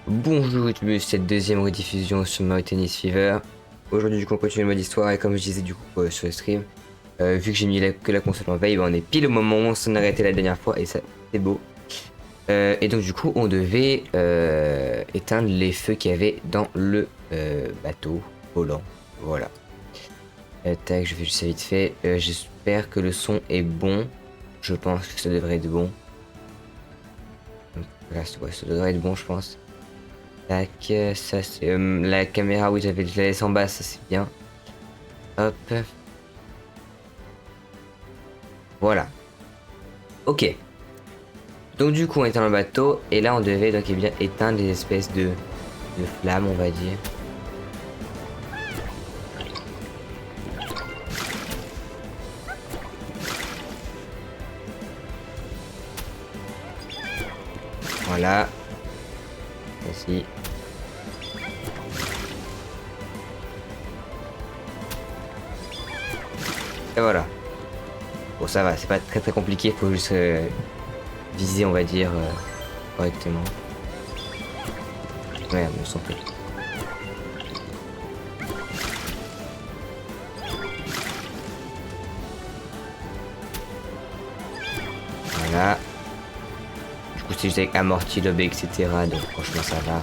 Bonjour et bienvenue à cette deuxième rediffusion sur Mario Tennis Fever. Aujourd'hui, du coup, on continue le mode histoire et comme je disais du coup sur le stream, vu que j'ai mis que la console en veille, on est pile au moment où on s'en arrêtait la dernière fois et ça, c'est beau. Et donc du coup, on devait éteindre les feux qu'il y avait dans le bateau volant. Voilà. Tac, je fais juste ça vite fait. J'espère que le son est bon. Je pense que ça devrait être bon. Donc, là, ouais, ça devrait être bon, je pense. Tac, ça c'est la caméra, oui j'avais je la laisse en bas, ça c'est bien. Hop. Voilà. Ok. Donc du coup on était dans le bateau et là on devait donc bien éteindre les espèces de flammes on va dire. Voilà. Ainsi. Et voilà. Bon ça va, c'est pas très compliqué, faut juste viser on va dire correctement. Ouais, on s'en fout. Voilà. Du coup c'est juste avec amorti, lobe, etc. Donc franchement ça va.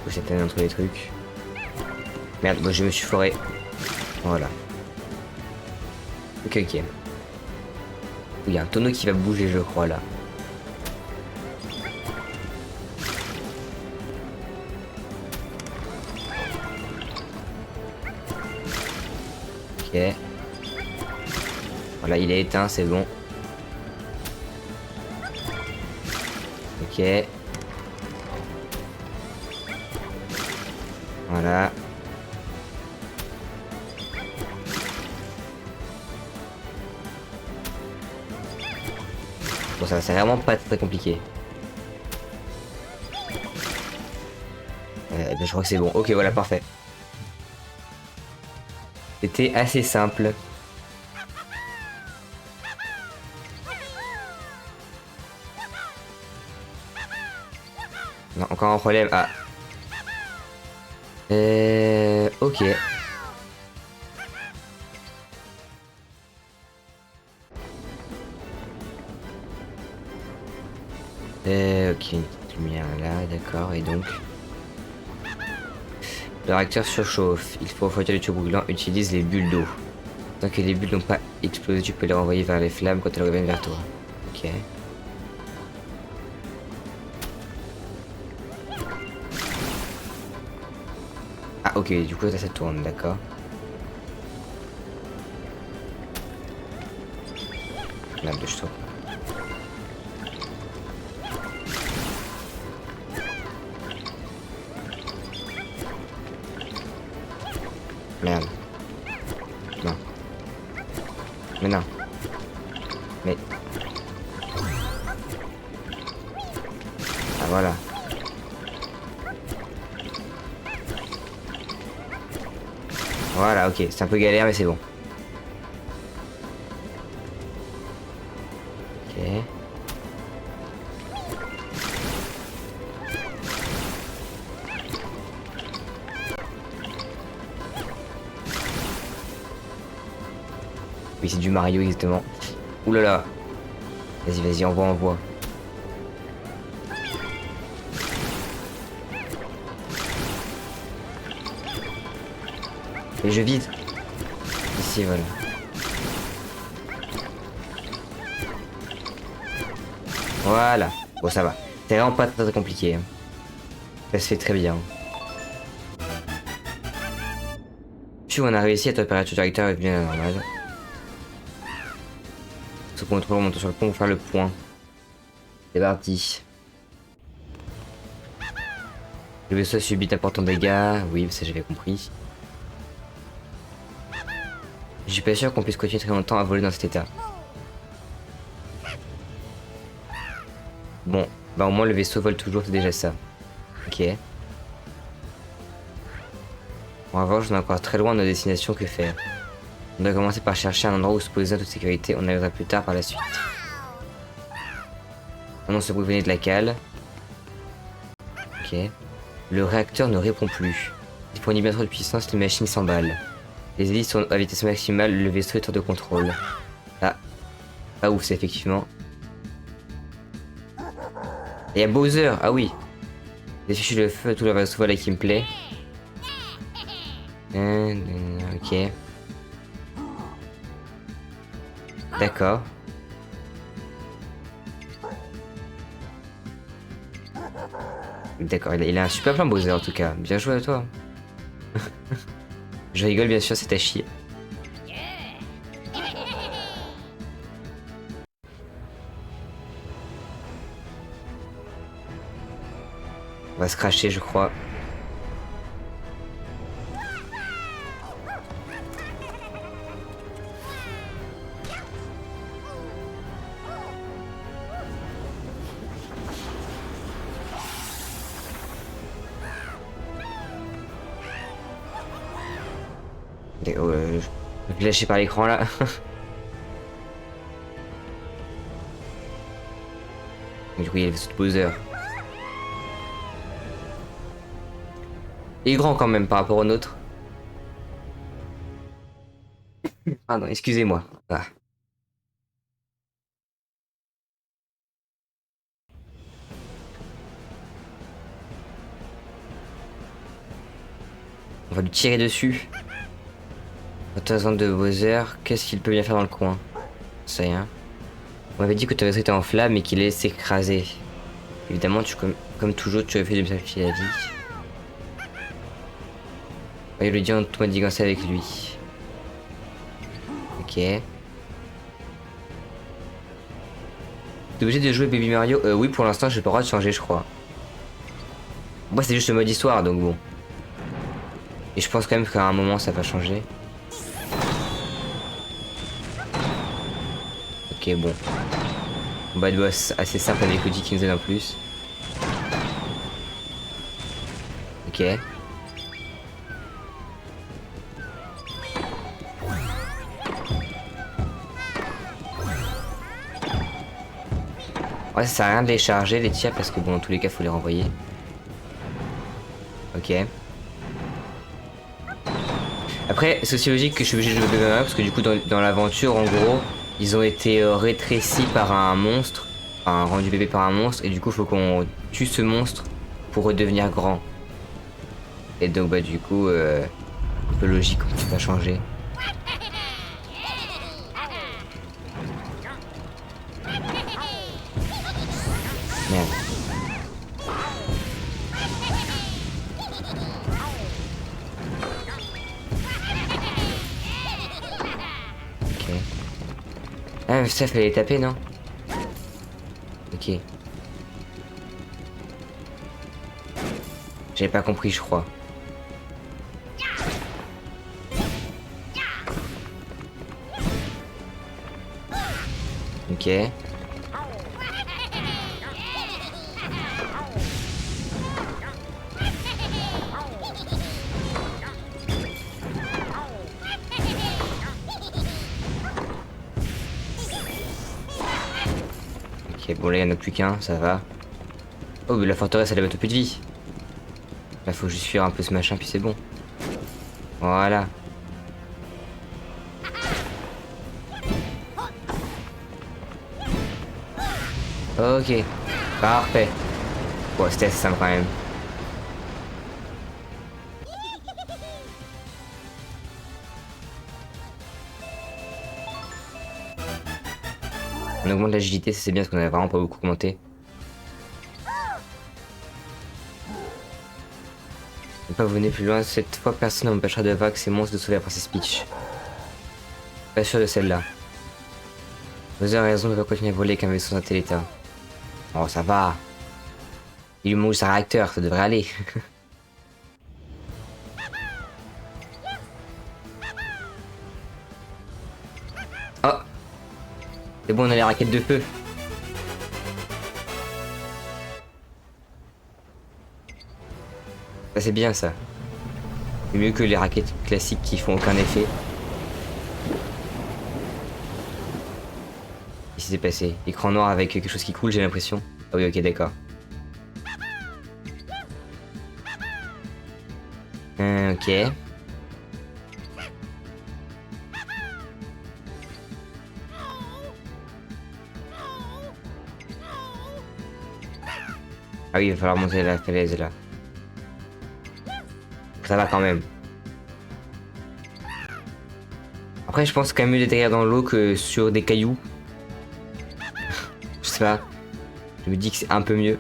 Faut s'éteindre entre les trucs. Merde, moi je me suis foré. Voilà. Ok, ok. Il y a un tonneau qui va bouger, je crois, là. Ok. Voilà, il est éteint, c'est bon. Ok. Voilà. Bon, ça c'est vraiment pas très compliqué. Ben, je crois que c'est bon. Ok, voilà, parfait. C'était assez simple. Non, encore un problème. Ah. Ok. Ok, une petite lumière là, d'accord. Et donc, le réacteur surchauffe. Il faut refroidir le tube brûlant. Utilise les bulles d'eau. Tant que les bulles n'ont pas explosé, tu peux les renvoyer vers les flammes quand elles reviennent vers toi. Ok. Ah ok, du coup ça tourne, d'accord. Merde, je tourne. Merde. Non. Mais non. Mais... Ah voilà. Voilà, ok. C'est un peu galère, mais c'est bon. Ok. Oui, c'est du Mario, exactement. Ouh là là. Vas-y, vas-y, envoie, envoie. Et je vide. Ici, voilà. Voilà. Bon, ça va. C'est vraiment pas très compliqué. Hein. Ça se fait très bien. Puis on a réussi, la température du réacteur est bien à la normale. Ce contrôle monte sur le pont pour faire le point. C'est parti. Le vaisseau subit d'importants dégâts. Oui, ça j'avais compris. Je suis pas sûr qu'on puisse continuer très longtemps à voler dans cet état. Bon, bah au moins le vaisseau vole toujours, c'est déjà ça. Ok. En revanche, on est encore très loin de nos destinations, que faire? On doit commencer par chercher un endroit où se poser en toute sécurité, on arrivera plus tard par la suite. Non, ce bruit venait de la cale. Ok. Le réacteur ne répond plus. Il fournit bien trop de puissance, les machines s'emballent. Les hélices sont à vitesse maximale, le vaisseau est hors de contrôle. Ah. Ah ouf, c'est effectivement. Il y a Bowser, ah oui. J'ai fichu le feu, tout le vaisseau, voilà qui me plaît. Ok. D'accord. D'accord, il a un super plan Bowser en tout cas. Bien joué à toi. Je rigole bien sûr, c'est à chier. On va se cracher je crois. Je vais lâcher par l'écran là. Du coup il y a le vaisseau de Bowser. Il est grand quand même par rapport au nôtre. Pardon, excusez-moi. Ah. On va lui tirer dessus. Représentant de Bowser, qu'est-ce qu'il peut bien faire dans le coin? Ça y est. On m'avait dit que tu avais été en flamme et qu'il allait s'écraser. Évidemment, comme toujours, tu as fait de me sacrifier la vie. Il lui dit en tout manigancé avec lui. Ok. T'es obligé de jouer Baby Mario? Oui, pour l'instant, j'ai pas le droit de changer, je crois. Moi, c'est juste le mode histoire, donc bon. Et je pense quand même qu'à un moment, ça va changer. Ok, bon. Combat de boss assez simple avec Cody qui nous aide en plus. Ok. Ouais, ça sert à rien de les charger, les tirs, parce que bon, dans tous les cas, faut les renvoyer. Ok. Après, c'est aussi logique que je suis obligé de jouer Baby Mario, parce que du coup, dans l'aventure, en gros, ils ont été rétrécis par un monstre. Enfin, rendu bébé par un monstre, et du coup, faut qu'on tue ce monstre pour redevenir grand. Et donc, bah, du coup, un peu logique, on peut pas changer. Merde. Ok. Ah, mais ça, fallait les taper, non? Ok. J'avais pas compris, je crois. Ok. Ok, bon là il y en a plus qu'un, ça va. Oh, mais la forteresse elle a bientôt plus de vie. Là faut juste fuir un peu ce machin puis c'est bon. Voilà. Ok. Parfait. Bon, c'était assez simple quand même. On augmente l'agilité, ça c'est bien parce qu'on avait vraiment pas beaucoup augmenté. Ne pas venir plus loin, cette fois personne n'empêchera de vaincre ces monstres de sauver la princesse Peach. Pas sûr de celle-là. Bowser a raison de ne pas continuer à voler qu'un vaisseau dans tel état. Oh ça va. Il lui manque sa réacteur, ça devrait aller. Oh. C'est bon, on a les raquettes de feu. Ça c'est bien ça. C'est mieux que les raquettes classiques qui font aucun effet. Qu'est-ce qui s'est passé? Écran noir avec quelque chose qui coule, j'ai l'impression. Ah oui, ok, d'accord. Ok. Ah oui, il va falloir monter la falaise là. Ça va quand même. Après, je pense quand même mieux d'atterrir dans l'eau que sur des cailloux. Je sais pas. Je me dis que c'est un peu mieux.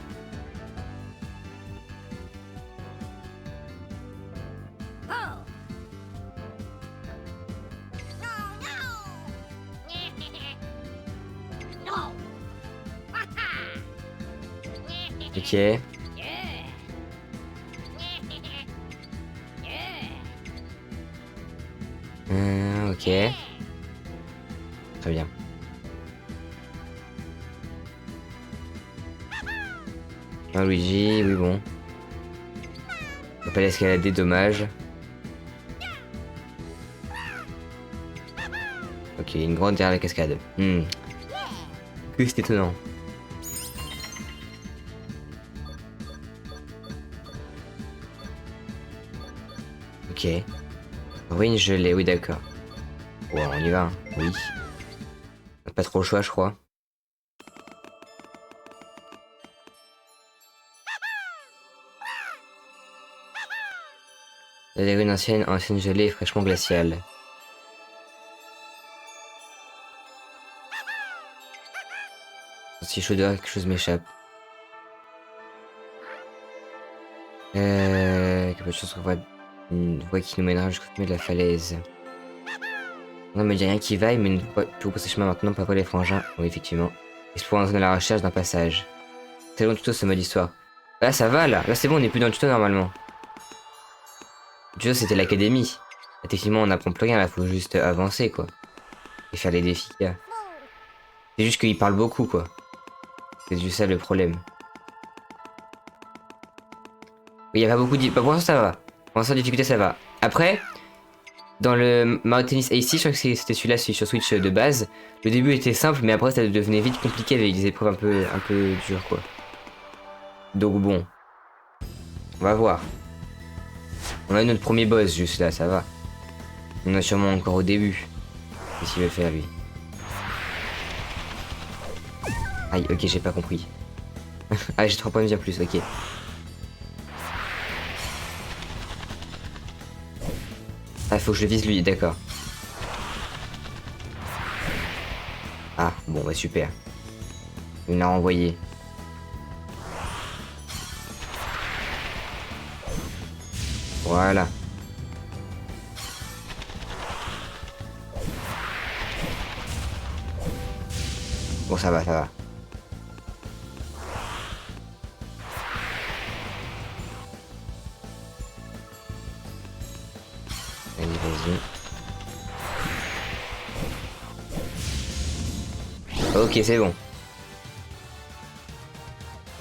Ok. Ok. Très bien. Ah, Luigi, oui bon. On peut pas l'escalader, dommage. Ok, une grande derrière la cascade. Que c'est étonnant. Ok. Oui, une gelée, oui d'accord. Bon, on y va, hein. Oui. On a pas trop le choix, je crois. La lagune ancienne gelée et fraîchement glaciale. Si chaud dehors, quelque chose m'échappe. Quelque chose qu'on voit une voie qui nous mènera jusqu'au sommet de la falaise. Non, mais il y a rien qui vaille, mais il ne faut pas plus repousser ce chemin maintenant, pas pour les frangins. Oui, effectivement. Explorons dans la recherche d'un passage. C'est long tuto ce mode histoire. Là, ça va, là. Là, c'est bon, on n'est plus dans le tuto normalement. Le tuto, c'était l'académie. Là, techniquement, on n'apprend plus rien, là, faut juste avancer, quoi. Et faire les défis qu'il y a. C'est juste qu'il parle beaucoup, quoi. C'est juste ça le problème. Oui, il y a pas beaucoup de... Bah, pour l'instant, ça va. Pour l'instant, difficulté, ça va. Après, dans le Mario Tennis AC, je crois que c'était celui-là, celui sur Switch de base. Le début était simple, mais après, ça devenait vite compliqué avec des épreuves un peu dures, quoi. Donc bon, on va voir. On a notre premier boss juste là, ça va. On est sûrement encore au début. Qu'est-ce qu'il veut faire lui? Aïe, ok, j'ai pas compris. Ah, j'ai 3 points de vie en plus, ok. Ah, faut que je vise lui, d'accord. Ah, bon, bah super. Il l'a renvoyé. Voilà. Bon, ça va, ça va. Allez, vas-y. Ok, c'est bon.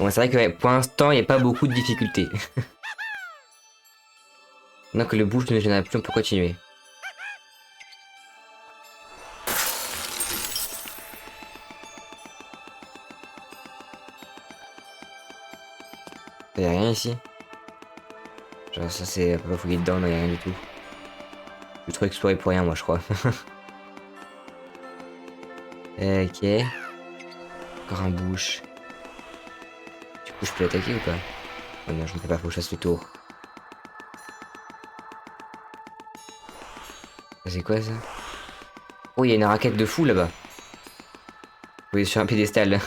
Bon, c'est vrai que ouais, pour l'instant, il n'y a pas beaucoup de difficultés. Maintenant que le bouche ne gêne plus, on peut continuer. Y'a rien ici? Genre, ça c'est pas fouiller dedans, non, y'a rien du tout. J'ai trop exploré pour rien, moi, je crois. Ok. Encore un bouche. Du coup, je peux l'attaquer ou pas? Oh non, je ne peux pas, faut que je fasse le tour. C'est quoi ça? Oh, il y a une raquette de fou là-bas. Oui, sur un pédestal.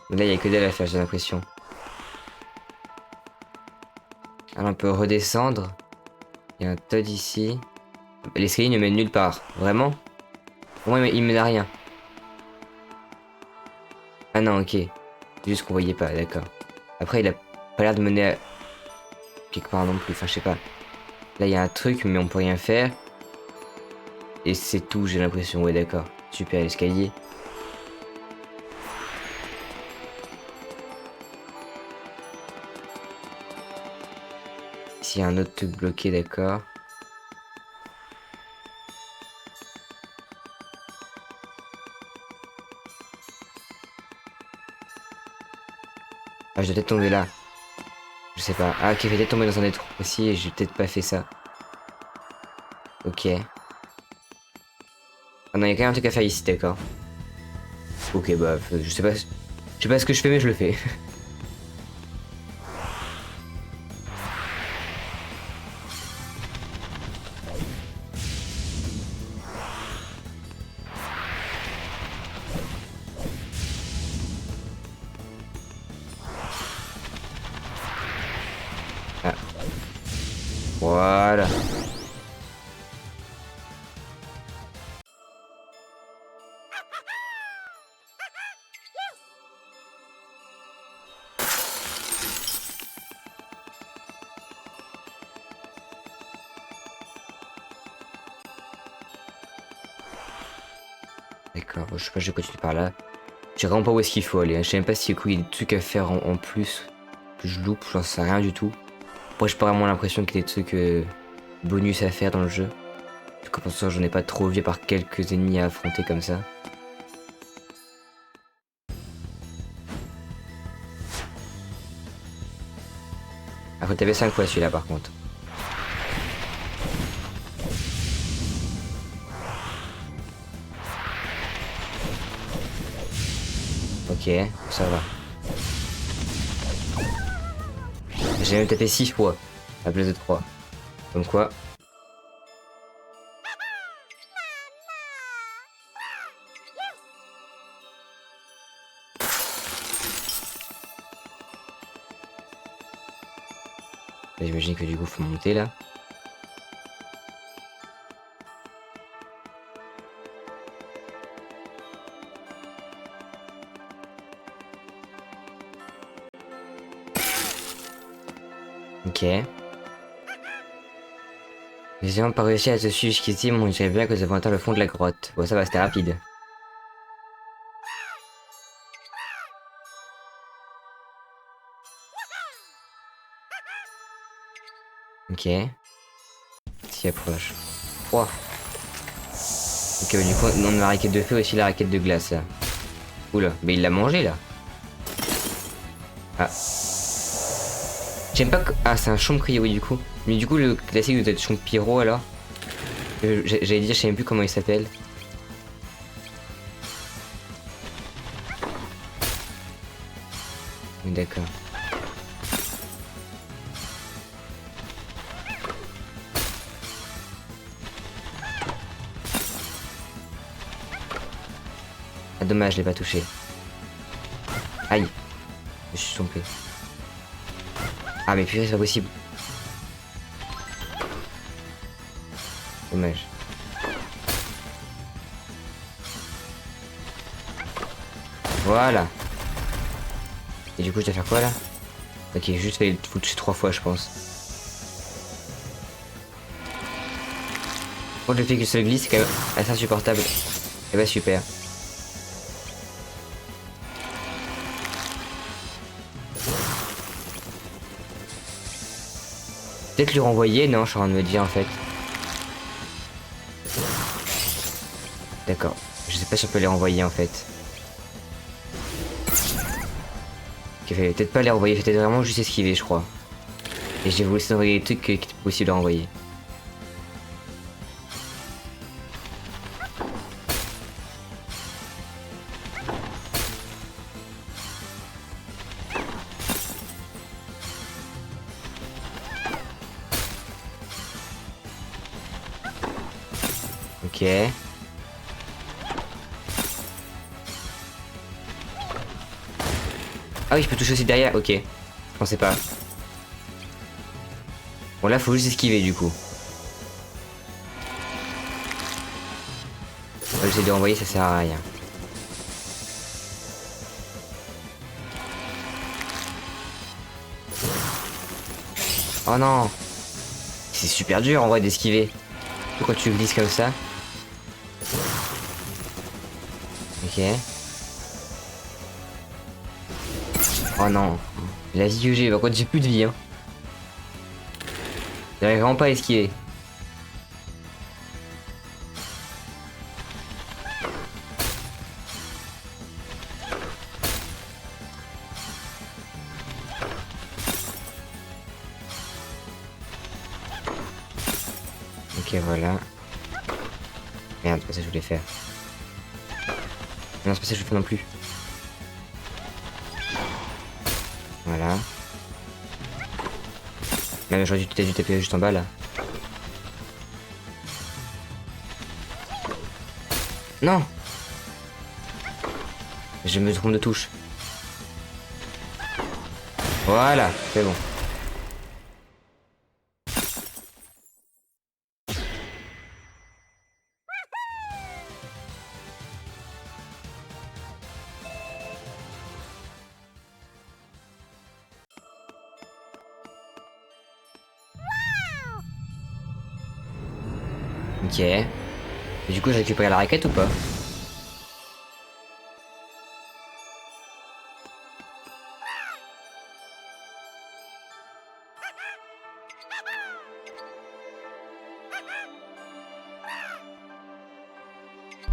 Mais là, il y a que dalle à faire, j'ai l'impression. Alors, on peut redescendre. Il y a un Todd ici. L'escalier ne mène nulle part. Vraiment? Pour moi, il mène à rien. Ah non, ok. C'est juste qu'on voyait pas, d'accord. Après, il a pas l'air de mener à quelque part non plus. Enfin, je sais pas. Là, il y a un truc, mais on peut rien faire. Et c'est tout, j'ai l'impression. Ouais, d'accord. Super, l'escalier. Ici, il y a un autre truc bloqué, d'accord. Ah, je dois peut-être tomber là. Je sais pas. Ah, ok, je vais peut-être tomber dans un des trous aussi et j'ai peut-être pas fait ça. Ok. Ah non, il y a quand même un truc à faire ici, d'accord. Ok, bah, je sais pas. Je sais pas ce que je fais, mais je le fais. Ah, voilà. D'accord, bon, je sais pas, je vais continuer par là. Je sais vraiment pas où est-ce qu'il faut aller, hein. Je sais même pas s'il y a des trucs à faire en plus que je loupe, j'en sais rien du tout. Moi, j'ai pas vraiment l'impression qu'il y ait des trucs bonus à faire dans le jeu. Du coup, pour ça, j'en ai pas trop vu par quelques ennemis à affronter comme ça. Ah, faut taper 5 fois celui-là par contre. Ok, ça va. J'ai même tapé 6 fois à la place de 3. Comme quoi. J'imagine que du coup, faut monter là. Ok. J'ai vraiment pas réussi à te suivre jusqu'ici, mais on dirait bien que nous avons atteint le fond de la grotte. Bon, ça va, c'était rapide. Ok. S'y approche. 3. Ok, bah, du coup, on a la raquette de feu et aussi la raquette de glace là. Oula, mais il l'a mangé là. Ah. J'aime pas que... Ah, c'est un champ-crier, oui, du coup. Mais du coup, le classique doit être champ-pyro alors. J'allais dire, je sais même plus comment il s'appelle. D'accord. Ah, dommage, je l'ai pas touché. Aïe. Je suis tombé. Ah, mais purée, c'est pas possible. Dommage. Voilà. Et du coup, je dois faire quoi là? Ok, juste fallait le toucher 3 fois, je pense. Bon, le fait que ça glisse, c'est quand même assez insupportable. Et bah, super. Peut-être lui renvoyer? Non, je suis en train de me dire en fait. D'accord. Je sais pas si on peut les renvoyer en fait. Ok, fallait peut-être pas les renvoyer, fallait peut-être vraiment juste esquiver, je crois. Et j'ai voulu essayer d'envoyer des trucs qui étaient possibles à renvoyer. Ok. Ah oui, je peux toucher aussi derrière, ok. Je pensais pas. Bon là, faut juste esquiver du coup. On va essayer de renvoyer, ça sert à rien. Oh non! C'est super dur en vrai d'esquiver. Surtout quand tu glisses comme ça. Ok. Oh non. La vie que j'ai, par contre j'ai plus de vie hein. J'arrive vraiment pas à esquiver. Ok, voilà. Merde, c'est pas ça que je voulais faire. Non, c'est pas ça que je veux faire non plus. Voilà. Même j'aurais dû taper juste en bas là. Non! Je me trompe de touche. Voilà, c'est bon. Ok. Et du coup, j'ai récupéré la raquette ou pas?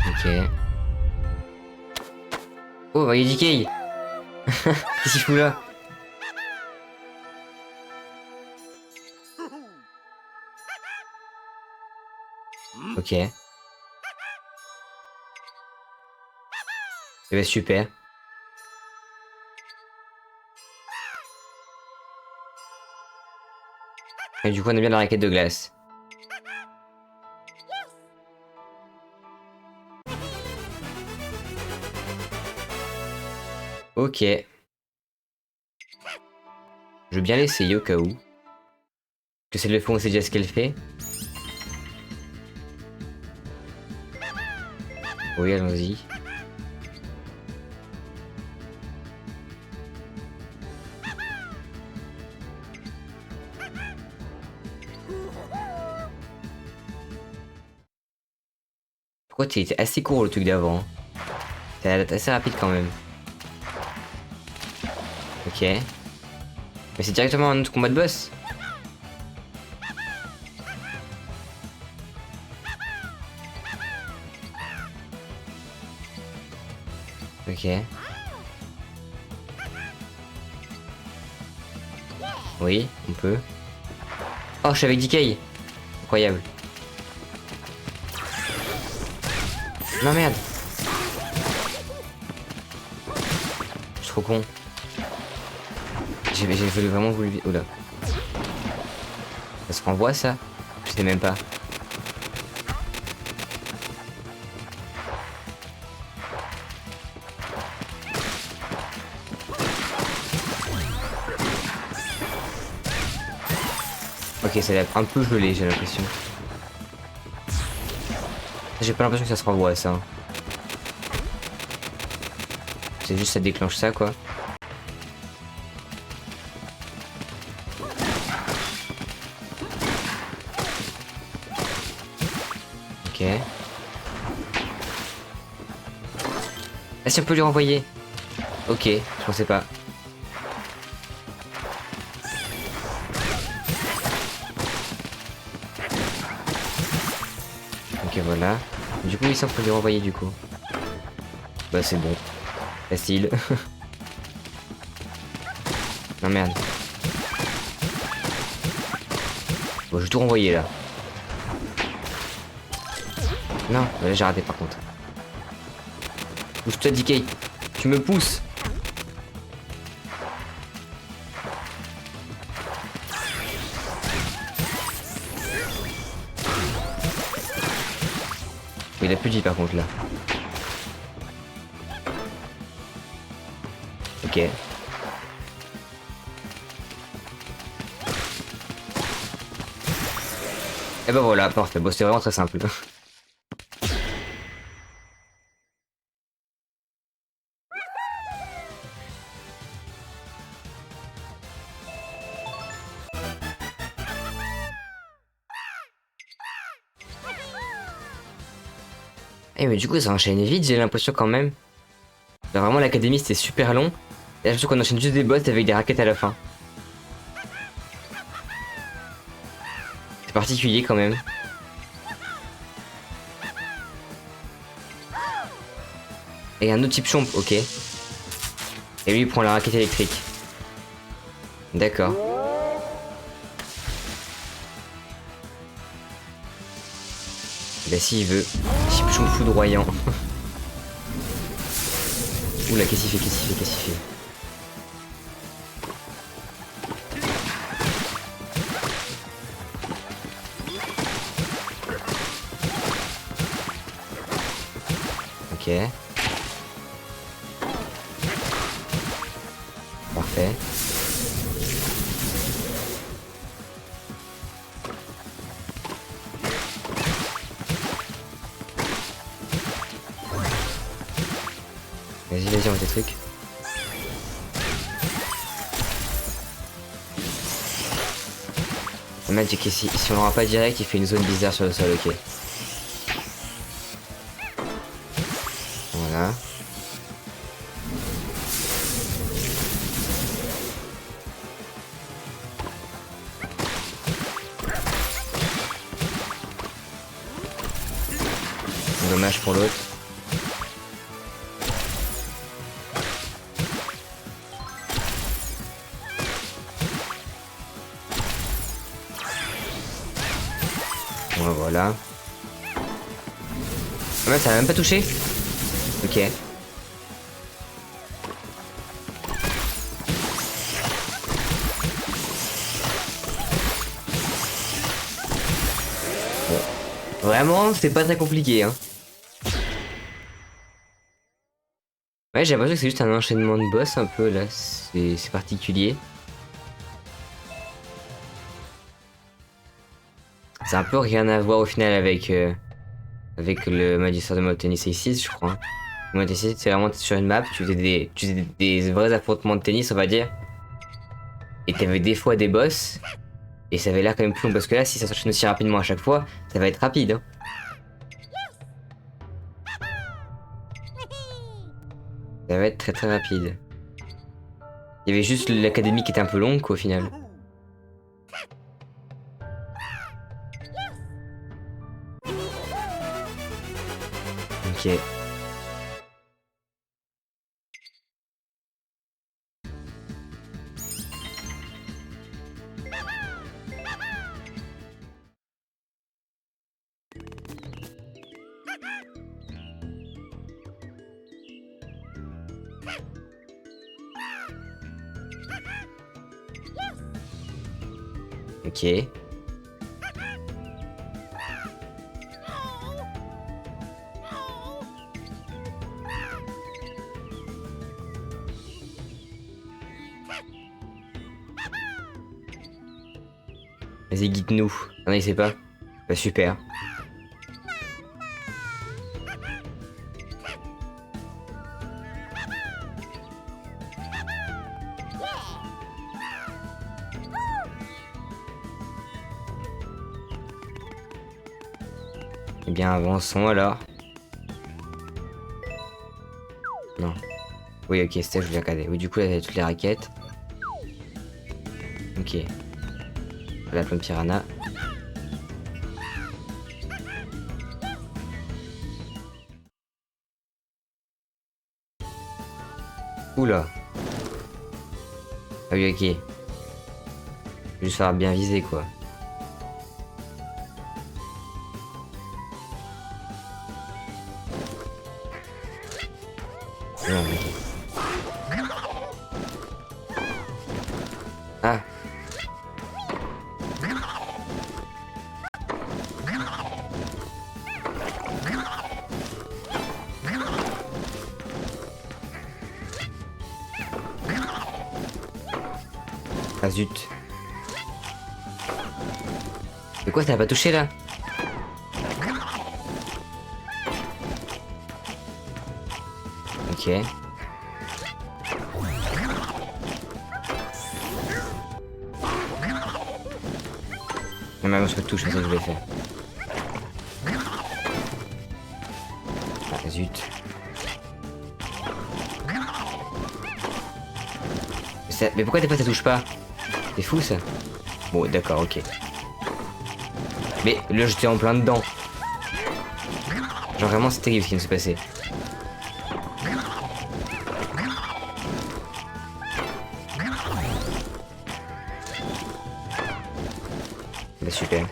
Ok. Oh, bah, il y a DK. Qu'est-ce qu'il fout là? Ok. Eh bah, super. Et du coup, on a bien la raquette de glace. Ok. Je veux bien l'essayer au cas où. Que c'est le fond, on sait déjà ce qu'elle fait. Oui, allons-y. Pourquoi t'es assez court le truc d'avant? T'es assez rapide quand même. Ok. Mais c'est directement un autre combat de boss. Ok. Oui, on peut. Oh, je suis avec DK. Incroyable. Non, merde. Je suis trop con. J'ai vraiment voulu... Oula. Ça se renvoie ça? Je sais même pas. Ok, ça a l'air un peu gelé, j'ai l'impression. J'ai pas l'impression que ça se renvoie ça. Hein. C'est juste ça déclenche ça quoi. Ok. Ah si on peut lui renvoyer. Ok, je pensais pas. Ok voilà. Du coup ici on peut lui renvoyer du coup. Bah c'est bon. Facile. Non merde. Bon je vais tout renvoyer là. Non, bah, là j'ai raté par contre. Pousse-toi DK. Tu me pousses. Il a plus de vie par contre là. Ok. Et ben voilà, parfait. Bon, c'est vraiment très simple. Eh mais du coup ça enchaîne vite, j'ai l'impression quand même. Là, vraiment l'académie c'était super long. Et j'ai l'impression qu'on enchaîne juste des boss avec des raquettes à la fin. C'est particulier quand même. Et un autre type chomp, ok. Et lui il prend la raquette électrique. D'accord. Bah si il veut. Chipchou foudroyant. Oula, qu'est-ce qu'il fait, qu'est-ce qu'il fait, qu'est-ce qu'il fait? Ok. Parfait. Vas-y, vas-y, on fait tes trucs. Le mec, si on l'aura pas direct, il fait une zone bizarre sur le sol, ok. Voilà. Dommage pour l'autre. Bon, voilà. Ah, ça a même pas touché. Ok. Bon. Vraiment, c'était pas très compliqué, hein. Ouais, j'ai l'impression que c'est juste un enchaînement de boss un peu là, c'est particulier. C'est un peu rien à voir au final avec le Magistère de Mob Tennis 6, je crois. Mob Tennis 6, c'est vraiment sur une map, tu faisais des vrais affrontements de tennis, on va dire. Et t'avais des fois des boss, et ça avait l'air quand même plus long, parce que là, si ça s'enchaîne aussi rapidement à chaque fois, ça va être rapide, hein. Ça va être très très rapide. Il y avait juste l'académie qui était un peu longue, quoi, au final. Ok. Ok. Vas-y, guide-nous. Non, il sait pas. Bah, super. Eh bien, avançons alors. Non. Oui, ok, c'était, je voulais regarder. Oui, du coup, là, il y a toutes les raquettes. Ok. La plante piranha. Oula. Ah oui, ok. Juste falloir bien viser, quoi. Non, ok. Ah. Ah zut. Mais quoi, ça n'a pas touché là? Ok. Non mais moi je me touche, c'est ça que je voulais faire. Ah zut. Mais pourquoi des fois ça touche pas? C'est fou ça. Bon d'accord, ok. Mais là j'étais en plein dedans. Genre vraiment c'est terrible ce qui vient de se passer. Bah super.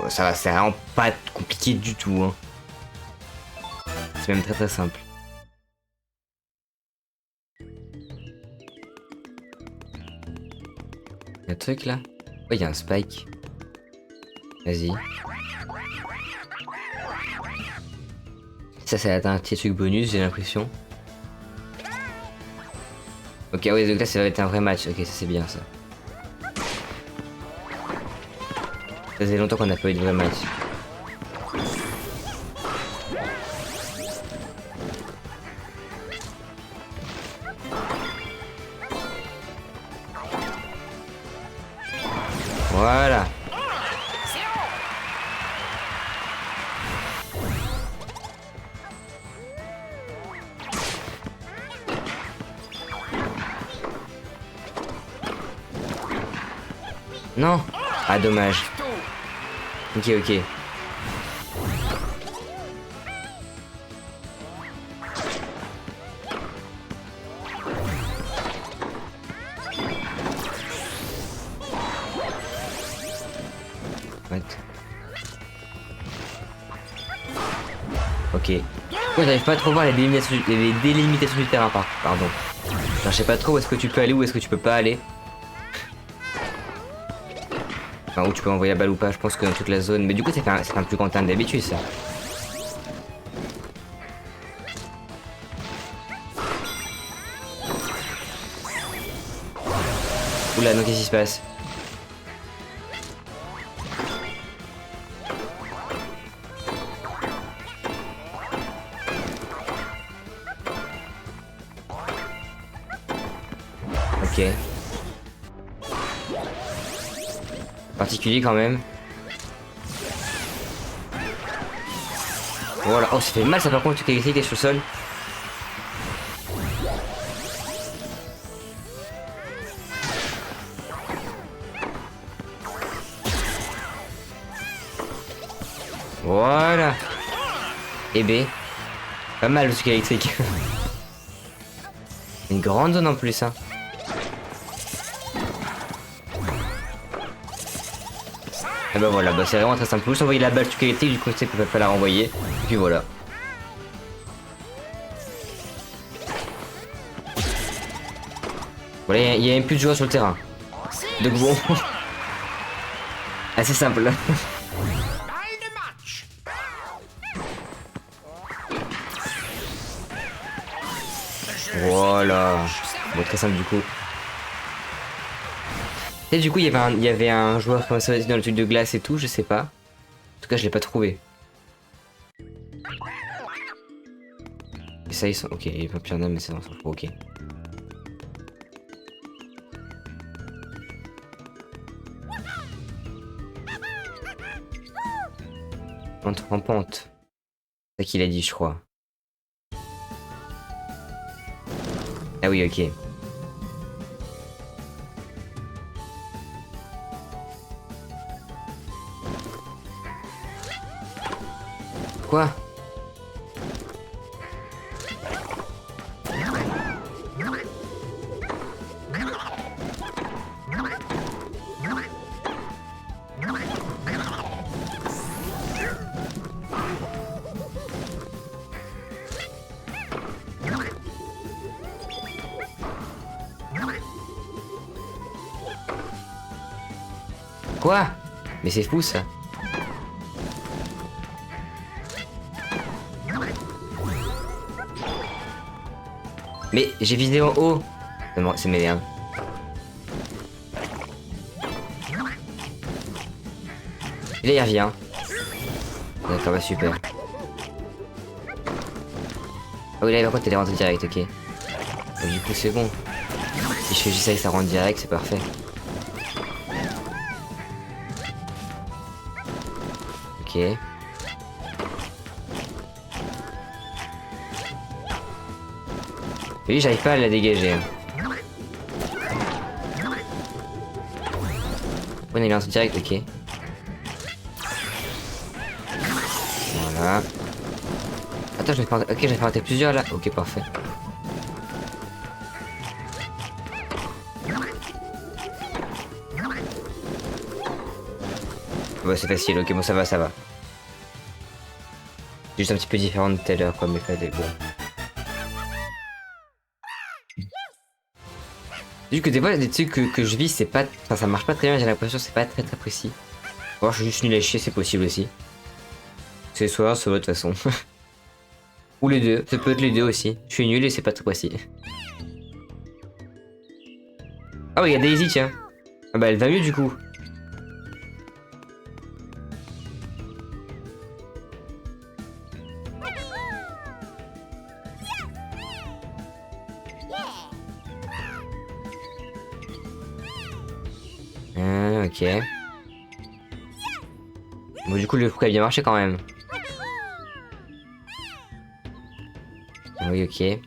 Ça va, c'est vraiment pas compliqué du tout. Hein. C'est même très très simple. Y'a un truc là? Ouais, y'a un spike. Vas-y. Ça va être un petit truc bonus, j'ai l'impression. Ok, oui, donc là ça va être un vrai match. Ok, ça c'est bien ça. Ça faisait longtemps qu'on n'a pas eu de vrai match. Voilà. Non. Ah, dommage. Ok, ok. What? Ok. Moi j'arrive pas à trop voir les délimitations du terrain pardon. Enfin, je sais pas trop où est-ce que tu peux aller, où est-ce que tu peux pas aller. Enfin, où tu peux envoyer la balle ou pas, je pense que dans toute la zone. Mais du coup, c'est un plus grand terme d'habitude, ça. Oula, non, qu'est-ce qui se passe? Ok. Particulier quand même. Voilà. Oh, ça fait mal ça par contre, tu es sur le sol. Voilà. Et B. Pas mal le truc électrique. Une grande zone en plus, hein. Et bah voilà, bah c'est vraiment très simple. Faut juste envoyer la balle truc électrique, du coup tu peux pas la renvoyer. Et puis voilà. Voilà, il y a même plus de joueurs sur le terrain. Donc bon. Assez simple. Voilà. Bon, très simple du coup. Et du coup, il y avait un joueur comme ça dans le truc de glace et tout, je sais pas. En tout cas, je l'ai pas trouvé. Et ça, ils sont. Ok, il est pas pire mais c'est dans son fou, ok. Pente en pente. C'est ça qu'il a dit, je crois. Ah oui, ok. Quoi? Quoi? Mais c'est fou ça. Mais j'ai visé en haut. Ça m'énerve. Et là il revient. D'accord, bah super. Ah oui là par contre elle est rentrée direct, ok. Et du coup c'est bon. Si je fais juste ça et ça rentre direct, c'est parfait. Ok. Oui, j'arrive pas à la dégager. On est lancé direct, ok. Voilà. Attends, je vais faire... Ok, je vais faire rater plusieurs là. Ok, parfait. Ouais, c'est facile, ok, bon, ça va, ça va. C'est juste un petit peu différent de tout à l'heure, quoi, mais pas des bon. Vu que des fois, des trucs que je vis, c'est pas. Enfin, ça marche pas très bien, j'ai l'impression que c'est pas très précis. Bon, je suis juste nul à chier, c'est possible aussi. C'est soit de toute façon. Ou les deux, ça peut être les deux aussi. Je suis nul et c'est pas très précis. Ah ouais, il y a Daisy, tiens. Ah bah elle va mieux du coup. Ah, ok. Bon, du coup, le coup a bien marché quand même. Oui, ok.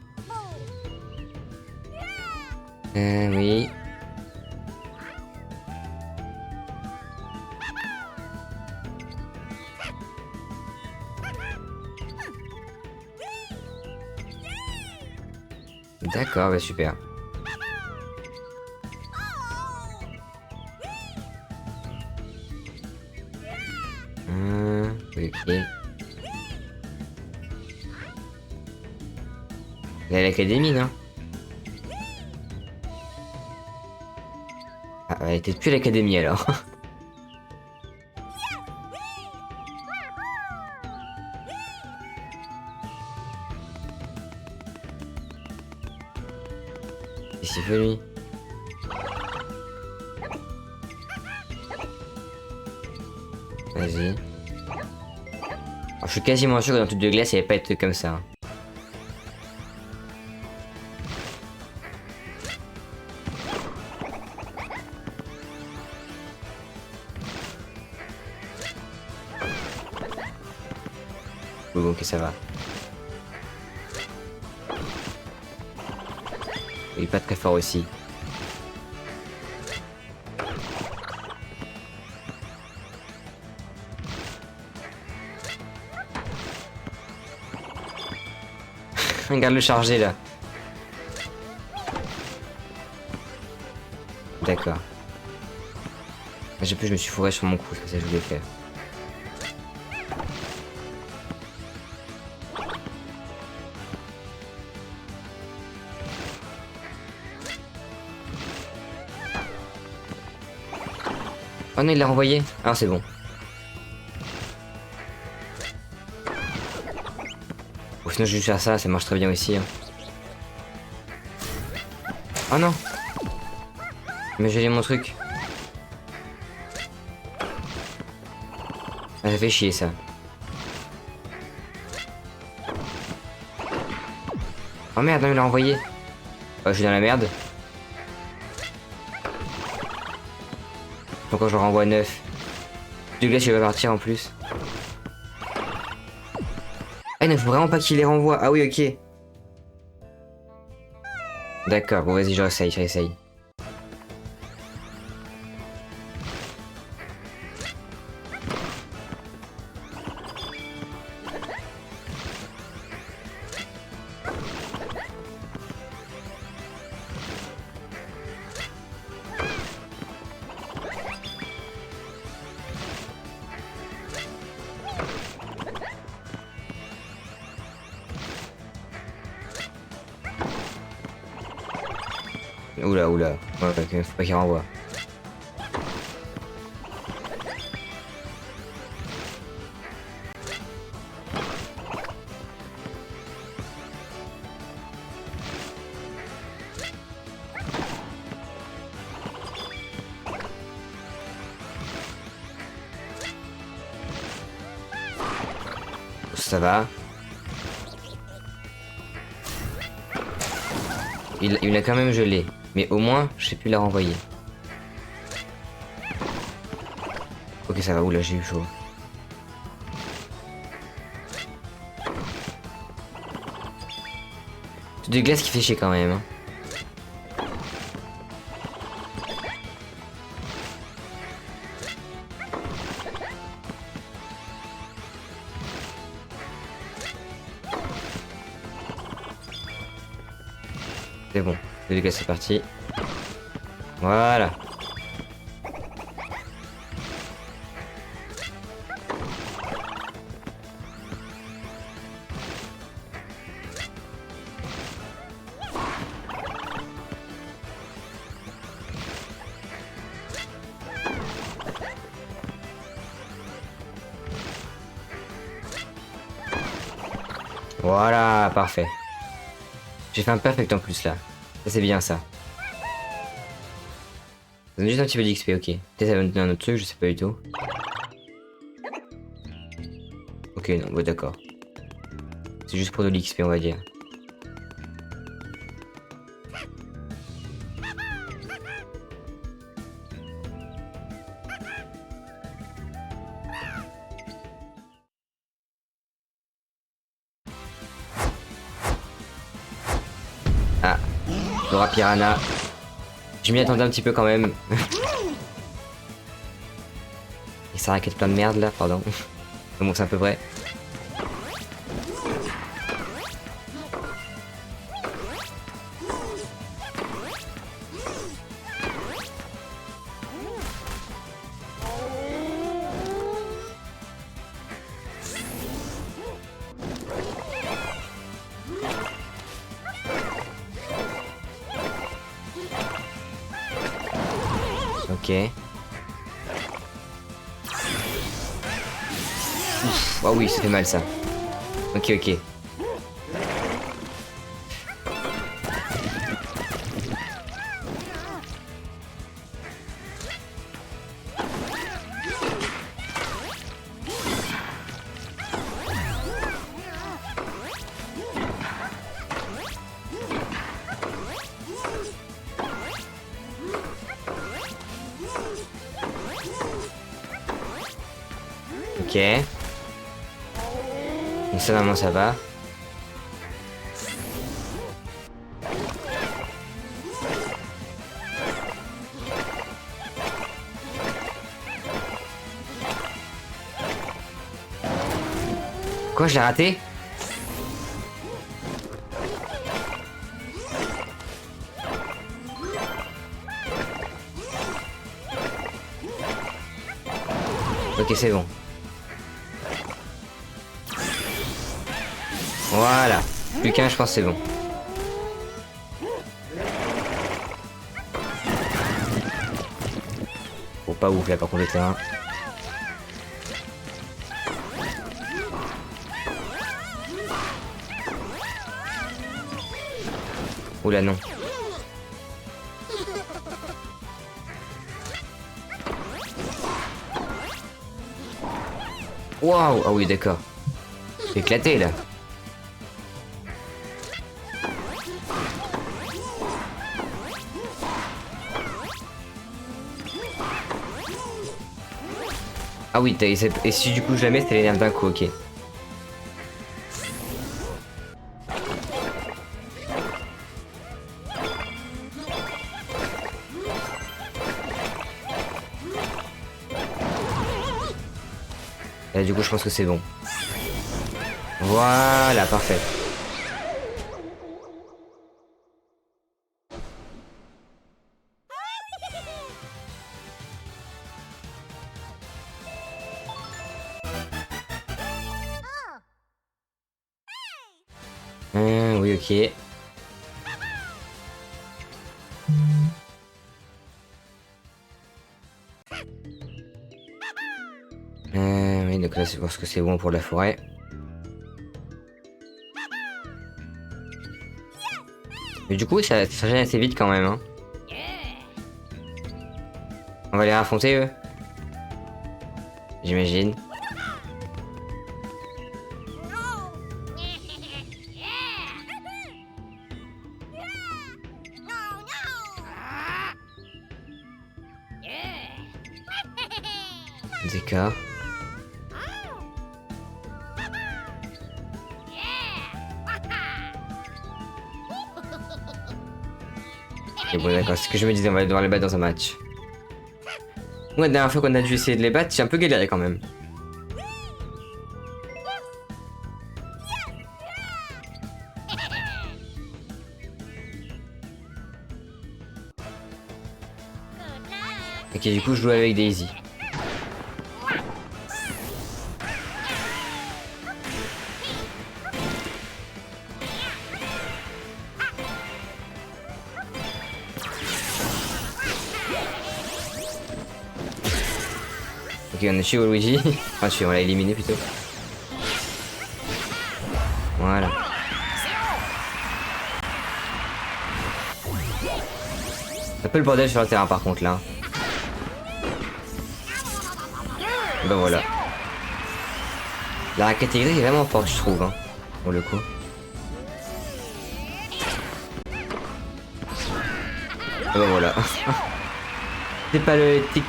Oui. D'accord, bah super. Oui, ok. Elle est à l'académie, non? Ah, elle était plus à l'académie alors. Qu'est-ce qu'il fait lui? Vas-y. Alors, je suis quasiment sûr que dans le truc de glace, il allait pas être comme ça. Bon, ok, ça va. Il est pas très fort aussi. Regarde le chargé là. D'accord. J'ai plus, je me suis fourré sur mon coup, c'est ça que je voulais faire. Oh non, il l'a renvoyé. Ah, c'est bon. Ou sinon, je vais juste faire ça, ça marche très bien aussi. Hein. Oh non. Mais j'ai mon truc. Ah, ça fait chier ça. Oh merde, non, il l'a envoyé. Oh, je suis dans la merde. Donc quand je le renvoie 9. Du glace, il va partir en plus. Ah, il ne faut vraiment pas qu'il les renvoie. Ah oui, ok. D'accord, bon vas-y, je réessaye. Oula, oula. Ouais, faut pas qu'il renvoie. Ça va. Il a quand même gelé. Mais au moins, je sais plus la renvoyer. Ok, ça va. Oula, j'ai eu chaud. Tout de glace qui fait chier quand même. Hein. C'est bon. Le dégâts, c'est parti. Voilà. Voilà, parfait. J'ai fait un perfect en plus là. Ça c'est bien ça. Ça donne juste un petit peu d'XP, ok. Peut-être ça va me donner un autre truc, je sais pas du tout. Ok, non, bon, d'accord. C'est juste pour de l'XP, on va dire. Ah, Dora Piranha. Je m'y attendais un petit peu quand même. Et ça raquette plein de merde là, pardon. Mais bon, c'est un peu vrai. Ok. Ouf, ah oui, ça fait mal ça. Ok, ok. Ok. Donc ça, normalement, ça va. Quoi, je l'ai raté? Ok, c'est bon. Voilà. Plus qu'un, je pense que c'est bon. Bon, pas ouf là par contre le terrain. Oula non. Waouh. Ah oui, d'accord. C'est éclaté là. Ah oui, et si du coup je la mets, c'était les nerfs d'un coup, ok. Là du coup je pense que c'est bon. Voilà, parfait. Oui, ok. Oui, donc là, je pense que c'est bon pour la forêt. Mais du coup, ça gêne assez vite quand même, hein. On va les raffronter, eux. J'imagine. D'accord. Et bon, d'accord, c'est ce que je me disais, on va devoir les battre dans un match. Moi, la dernière fois qu'on a dû essayer de les battre, j'ai un peu galéré quand même. Ok, du coup, je joue avec Daisy. Ok, on a tué Luigi. Enfin, on l'a éliminé plutôt. Voilà. Un peu le bordel sur le terrain par contre là. Ben voilà. La raquette aiguë est vraiment forte je trouve, hein, pour le coup. Ben voilà. C'est pas le tic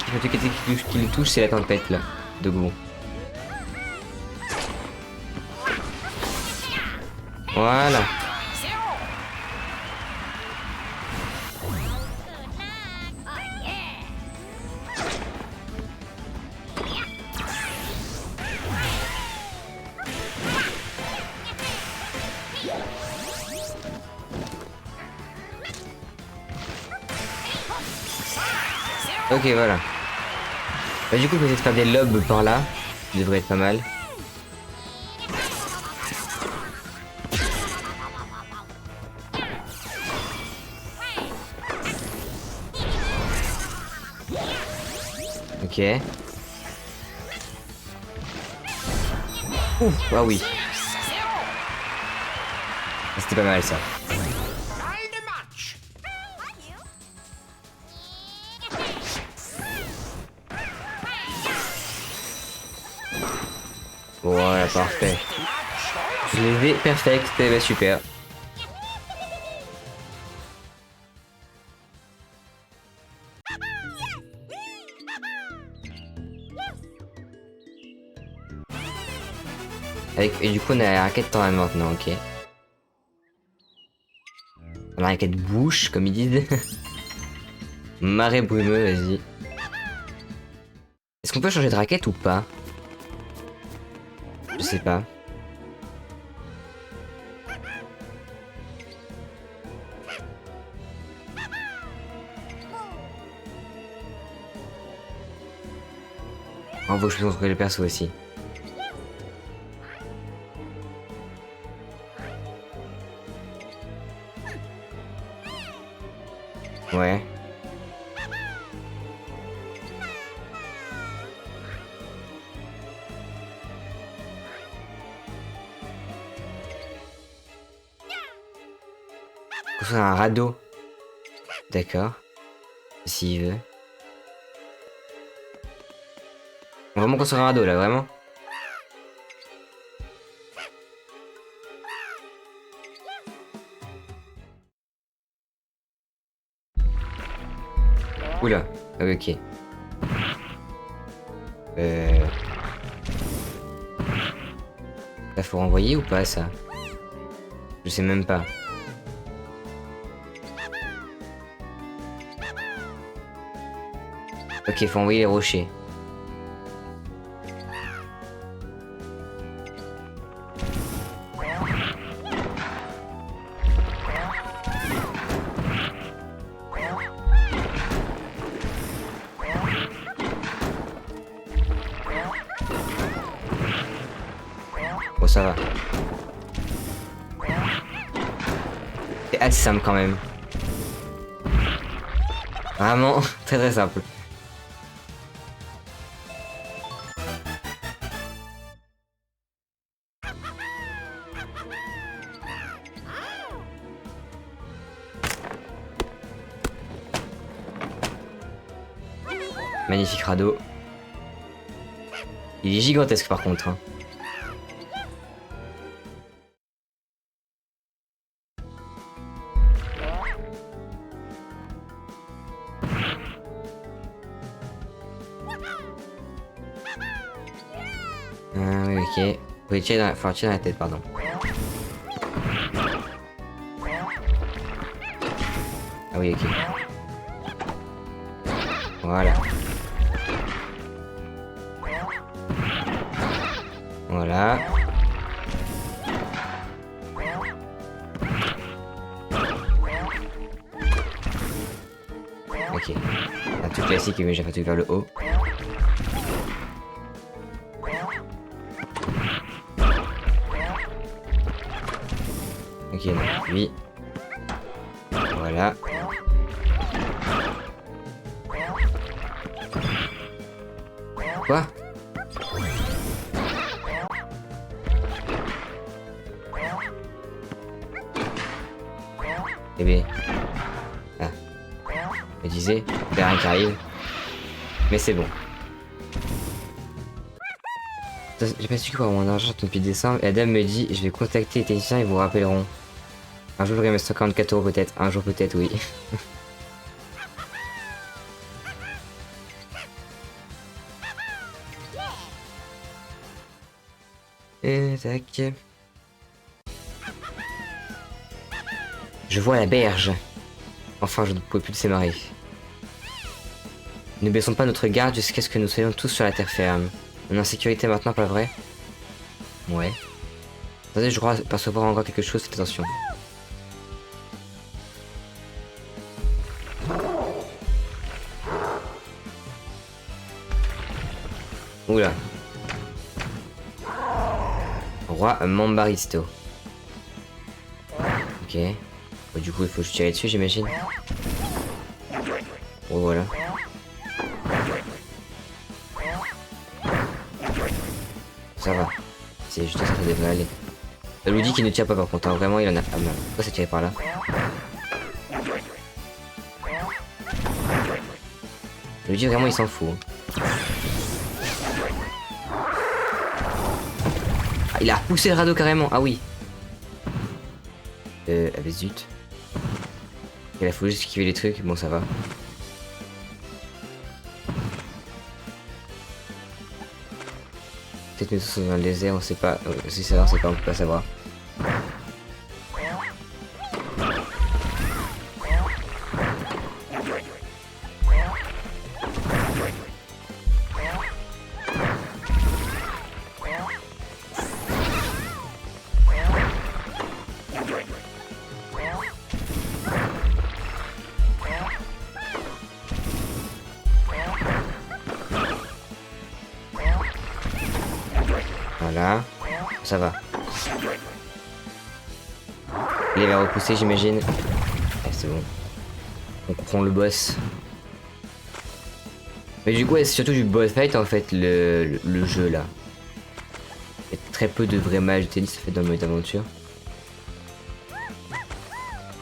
qui le touche, c'est la tempête là, de Gou. Voilà. Ok, voilà. Bah, du coup, peut-être faire des lobes par là. Ça devrait être pas mal. Ok. Ouf, ah oui. C'était pas mal ça. Voilà, parfait. Je les ai perfect, bah, super. Et du coup on a la raquette tornade maintenant, ok. La raquette bouche, comme ils disent. Marée brumeux, vas-y. Est-ce qu'on peut changer de raquette ou pas? Je sais pas. On faut que je puisse contrôler le perso aussi. Ouais. Construire un radeau. D'accord. S'il veut. On va vraiment construire un radeau là, vraiment? Oula. Ah oui, ok. Là, faut renvoyer ou pas ça? Je sais même pas. Ok, faut envoyer les rochers. Bon, ça va. C'est assez simple quand même. Vraiment, très très simple. Magnifique radeau. Il est gigantesque par contre, hein. Ah oui, ok. Faut tirer dans la tête, pardon. Ah oui, ok. Voilà. Voilà. Ok. Un truc classique, mais j'ai fait tout vers le haut. Ok, donc lui. Voilà. Quoi? Eh bien. Ah. Je disais, il y a rien qui arrive. Mais c'est bon. J'ai pas su quoi mon argent depuis décembre. Et Adam me dit, je vais contacter les techniciens, ils vous rappelleront. Un jour, je vais 144 € peut-être. Un jour peut-être, oui. Et tac. Je vois la berge. Enfin, je ne pouvais plus démarrer. Ne baissons pas notre garde jusqu'à ce que nous soyons tous sur la terre ferme. On est en sécurité maintenant, pas vrai? Ouais. Attendez, je crois percevoir encore quelque chose, faites attention. Oula. Roi Mambaristo. Ok. Bon, du coup, il faut que je tire dessus, j'imagine. Oh, voilà. Ça va. C'est juste ça, ça devrait aller. Le Luigi qui ne tire pas par contre, hein. Vraiment il en a pas mal. Pourquoi ça tire par là? Le Luigi vraiment il s'en fout. Ah, il a repoussé le radeau carrément, ah oui. Ah bah zut. Il faut juste esquiver les trucs, bon ça va. Peut-être que nous sommes dans le désert, on sait pas. Si c'est là, on sait pas, on peut pas savoir. Voilà, ça va. Il va repousser, j'imagine. C'est bon. On prend le boss. Mais du coup, ouais, c'est surtout du boss fight en fait, le jeu là. Il y a très peu de vrais matchs de tennis fait dans le mode aventure.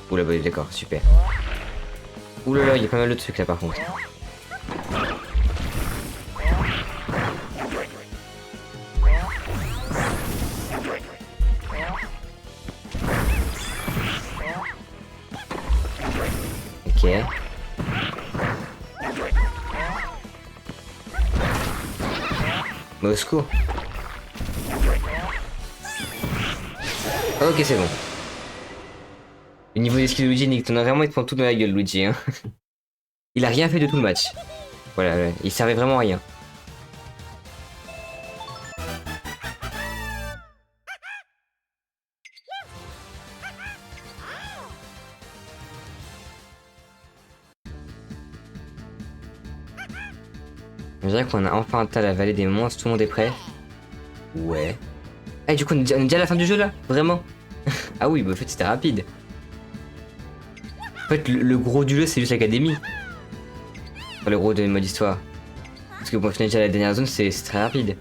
Oula, bah, d'accord, super. Oulala, il y a pas mal de trucs là par contre. Ok. Au secours. Ok, c'est bon. Le niveau des skills de Luigi, Nick, t'en as vraiment, il te prend tout dans la gueule, Luigi. Hein. Il a rien fait de tout le match. Voilà, ouais. Il servait vraiment à rien. On dirait qu'on a enfin atteint la vallée des monstres, tout le monde est prêt. Ouais. Ah, du coup, on est déjà à la fin du jeu là? Vraiment? Ah oui, bah en fait c'était rapide. En fait, le gros du jeu c'est juste l'académie. Enfin, le gros de mode histoire. Parce que pour finir déjà la dernière zone, c'est très rapide.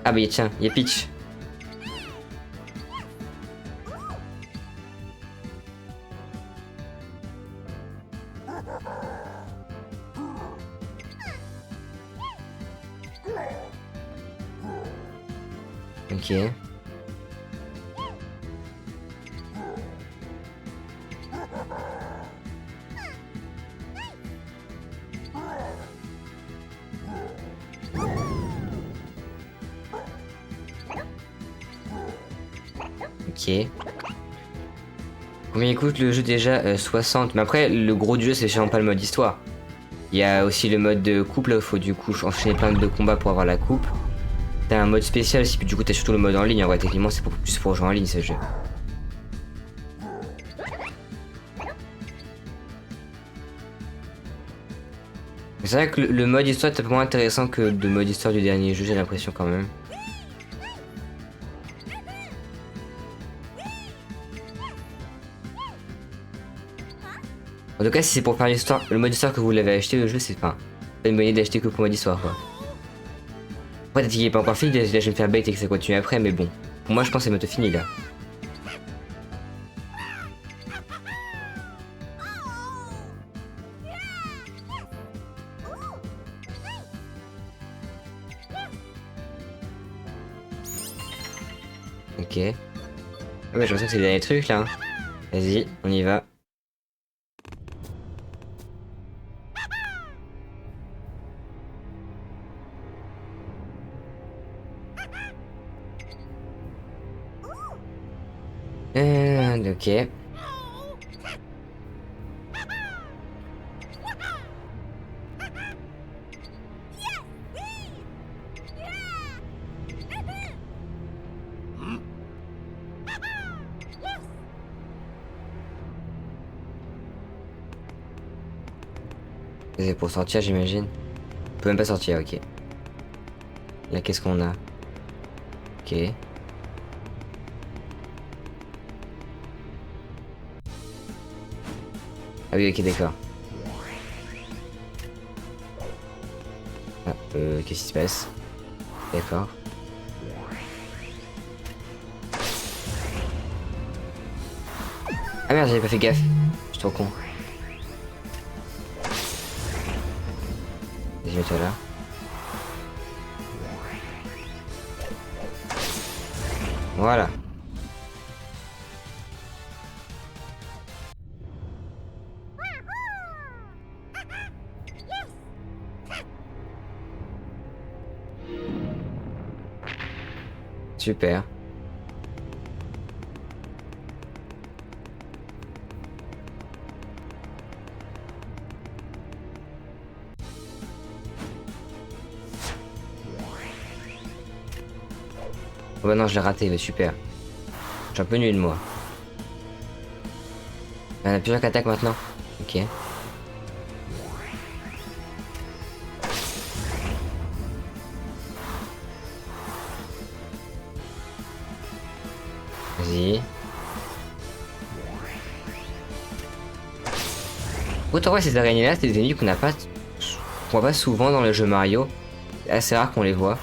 Ah bah tiens, il y a Peach. Ok. Ok. Combien il coûte le jeu déjà? 60. Mais après, le gros du jeu, c'est vraiment pas le mode histoire. Il y a aussi le mode de coupe, là, il faut du coup enchaîner plein de combats pour avoir la coupe. T'as un mode spécial aussi, puis du coup t'as surtout le mode en ligne. En vrai, techniquement, c'est plus pour jouer en ligne, ce jeu. C'est vrai que le mode histoire est un peu moins intéressant que le mode histoire du dernier jeu, j'ai l'impression quand même. En tout cas, si c'est pour faire l'histoire, le mode histoire que vous l'avez acheté, le jeu, c'est pas une bonne idée d'acheter que pour le mode histoire, quoi. Après, peut-être qu'il est pas encore fini, là je vais me faire bait et que ça continue après, mais bon. Moi je pense que c'est bientôt fini là. Ok. Ah ouais, je pense que c'est le dernier truc là. Vas-y, on y va. Ok. C'est pour sortir, j'imagine. On peut même pas sortir, ok. Là, qu'est-ce qu'on a? Ok. Ah oui, ok, d'accord. Ah, qu'est-ce qui se passe? D'accord. Ah merde, j'avais pas fait gaffe. Je suis trop con. Vas-y, mets-toi là. Voilà. Super. Oh bah non, je l'ai raté, mais super. Je suis un peu nul, moi. Ah, on a plusieurs qu'attaques maintenant. Ok. Vas-y. Autant vrai, ces araignées-là, c'est des ennemis qu'on voit pas souvent dans le jeu Mario. C'est assez rare qu'on les voit.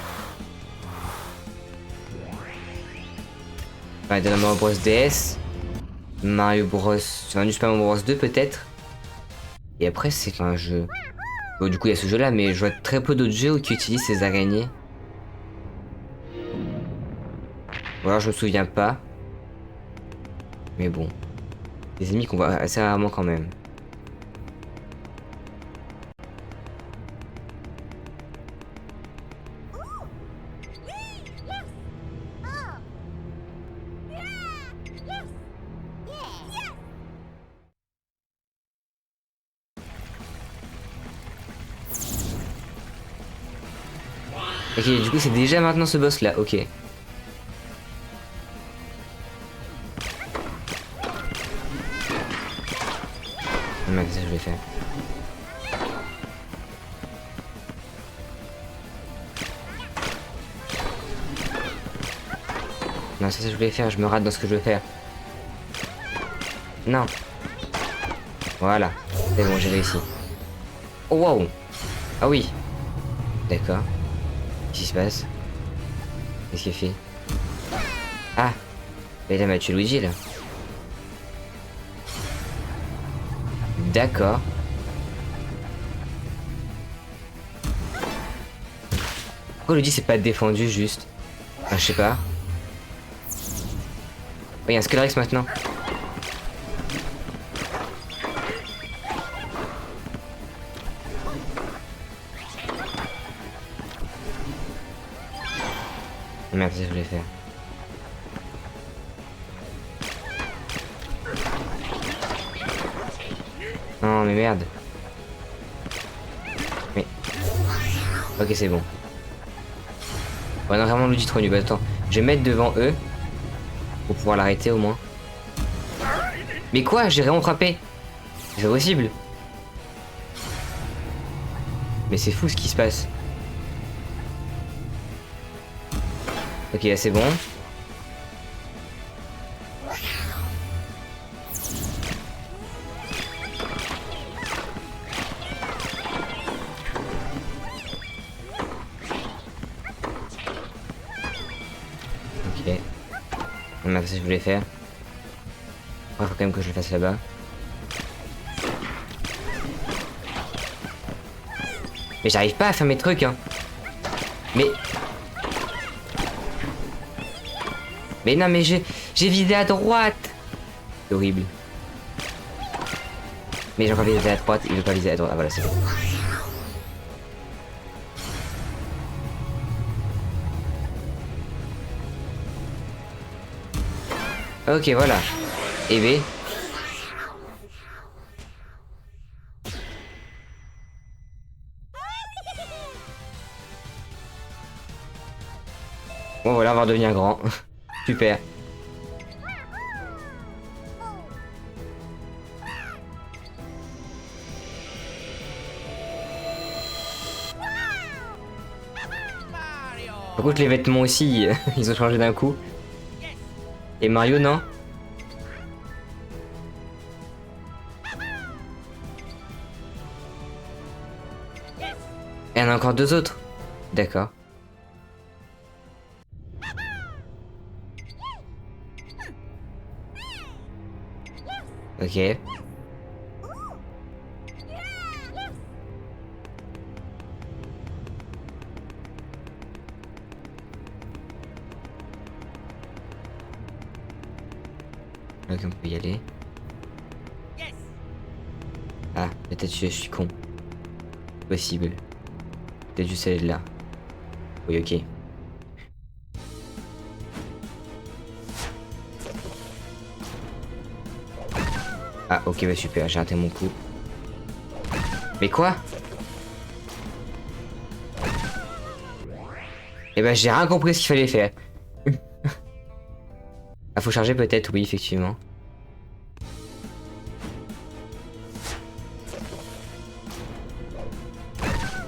Enfin, dans Mario Bros DS, Mario Bros, enfin, du Super Mario Bros 2 peut-être. Et après, c'est un jeu. Bon, du coup, il y a ce jeu-là, mais je vois très peu d'autres jeux qui utilisent ces araignées. Ou alors, je me souviens pas. Mais bon. Des ennemis qu'on voit assez rarement quand même. Ok, du coup, c'est déjà maintenant ce boss-là. Ok. Ah, qu'est-ce que je vais faire? Non, c'est ça que je voulais faire. Je me rate dans ce que je veux faire. Non. Voilà. C'est bon, j'ai réussi. Oh, wow. Ah oui. D'accord. Qu'est-ce qui se passe? Qu'est-ce qu'il fait? Ah. Mais là, m'a tué Luigi, là. D'accord. Pourquoi Luigi s'est pas défendu, juste? Ah, je sais pas. Oh, il y a un Skullrex maintenant. Merde, c'est ce que je voulais faire. Non, mais merde. Mais... Ok, c'est bon. Ouais, non, vraiment, Luigi trop nul. Bah, attends, je vais mettre devant eux. Pour pouvoir l'arrêter, au moins. Mais quoi? J'ai vraiment frappé. C'est pas possible. Mais c'est fou ce qui se passe. Ok, là, c'est bon. Ok. Mais ça je voulais faire. Il faut quand même que je le fasse là-bas. Mais j'arrive pas à faire mes trucs hein. Mais non mais j'ai visé à droite. C'est horrible. Mais j'ai encore visé à droite, il veut pas viser à droite. Ah voilà c'est bon. Ok voilà. Et B. Bon voilà on va redevenir grand. Super. Par contre les vêtements aussi, ils ont changé d'un coup. Et Mario non? Et il y en a encore deux autres. D'accord. Ok. Ok, on peut y aller. Ah, peut-être je suis con. Possible. Peut-être juste aller là. Oui, ok. Ah, ok, bah super, j'ai raté mon coup. Mais quoi? Eh ben, j'ai rien compris ce qu'il fallait faire. Ah, faut charger peut-être, oui, effectivement.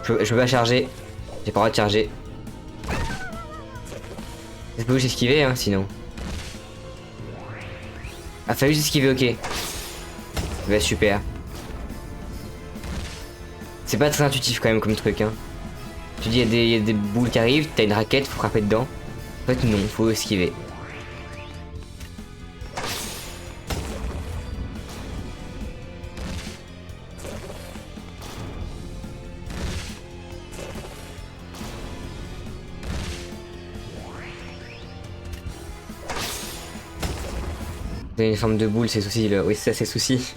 Je peux pas charger. J'ai pas le droit de charger. C'est pas où j'esquiver, hein, sinon. Ah, fallu esquiver, ok. Bah, super. C'est pas très intuitif quand même comme truc, hein. Tu dis, il y a des boules qui arrivent, t'as une raquette, faut frapper dedans. En fait, non, faut esquiver. C'est une forme de boule, c'est souci là. Oui, c'est ça, c'est souci.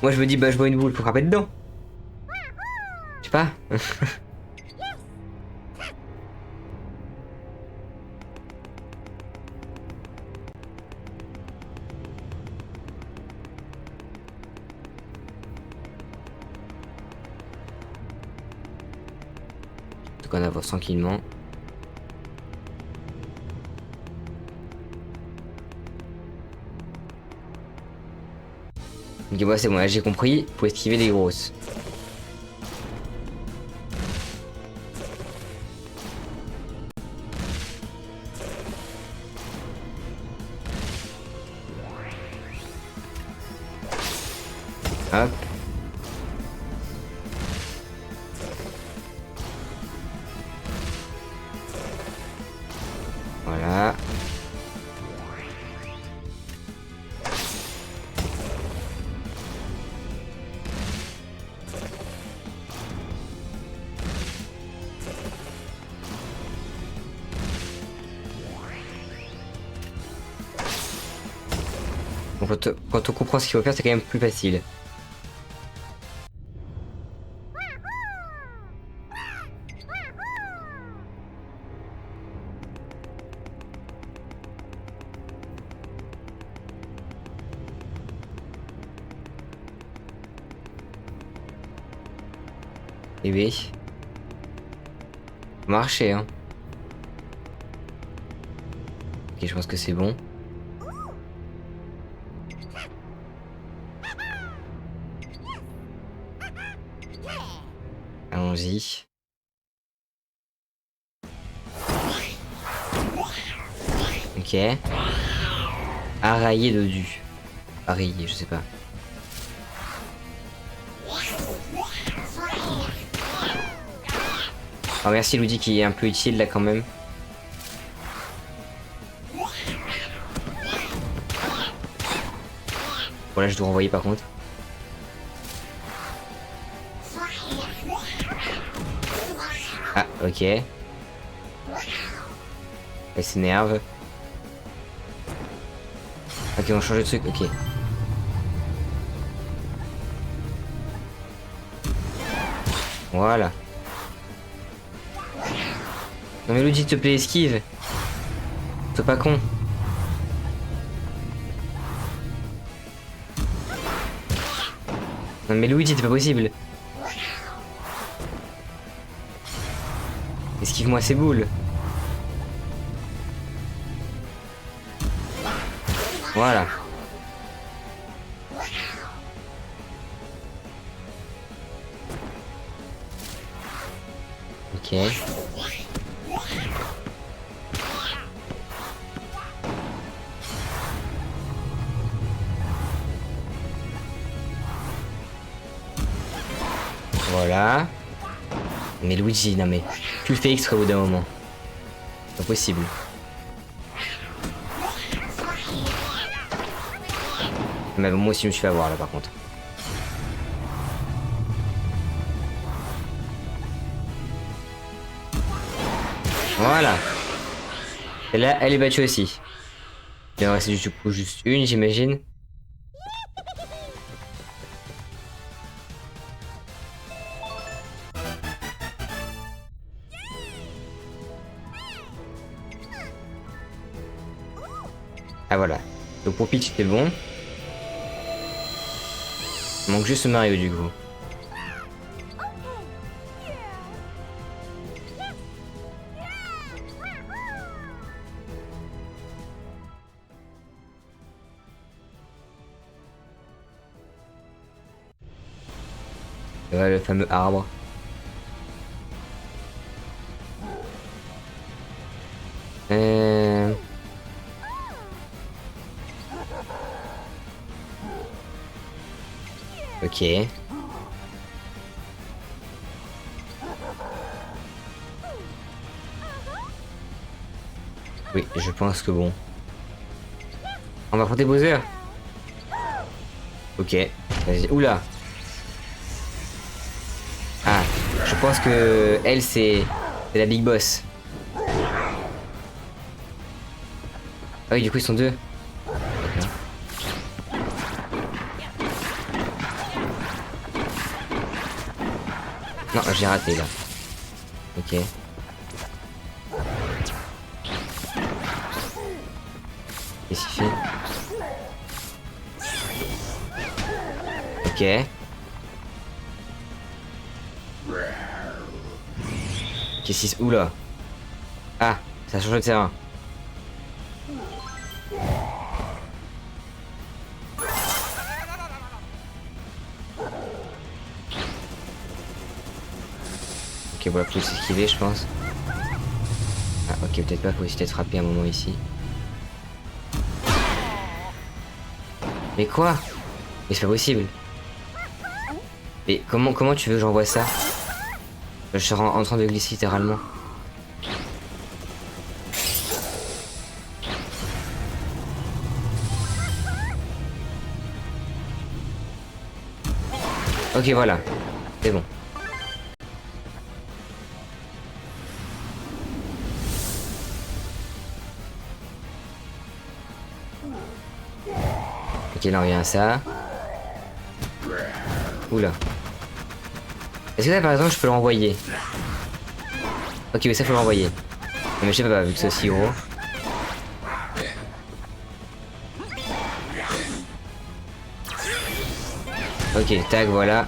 Moi, je me dis, bah, je vois une boule, faut frapper dedans. Je sais pas. Donc on avance tranquillement. Ok, moi c'est bon, là j'ai compris, faut esquiver les grosses. Hop. Voilà. Donc quand on comprend ce qu'il faut faire, c'est quand même plus facile. Et oui. Marcher, hein. Ok, je pense que c'est bon. Allons-y. Ok. Arrailler de du. Arrailler, je sais pas. Oh, merci Luigi qui est un peu utile là quand même. Bon là je dois renvoyer par contre. Ah ok. Elle s'énerve. Ok on change de truc, ok. Voilà. Non mais Luigi, s'il te plaît, esquive. Sois pas con. Non mais Luigi, c'est pas possible. Esquive-moi ces boules. Voilà. Ok. Voilà. Mais Luigi, non mais... Tu le fais extra au bout d'un moment. C'est pas possible. Mais moi aussi je me suis fait avoir là par contre. Voilà. Et là, elle est battue aussi. Il en reste du coup juste une, j'imagine. Ah voilà. Donc pour Peach c'était bon. Il manque juste Mario du coup. Et voilà le fameux arbre. Ok. Oui, je pense que bon. On va affronter Bowser. Ok. Vas-y. Oula. Ah, je pense que elle c'est la big boss. Ah oui, du coup ils sont deux. Non, j'ai raté là. Ok. Qu'est-ce qu'il fait? Ok. Qu'est-ce qu'il se... Oula. Ah, ça change de terrain. Ok, voilà, faut s'esquiver, je pense. Ah, ok, peut-être pas, faut essayer de frapper un moment ici. Mais quoi? Mais c'est pas possible. Mais comment tu veux que j'envoie ça? Je suis en train de glisser littéralement. Ok, voilà. C'est bon. Ok, là on revient à ça. Oula. Est-ce que là par exemple je peux l'envoyer? Ok, mais ça faut l'envoyer. Non mais je sais pas, vu que c'est aussi gros. Ok, tac, voilà.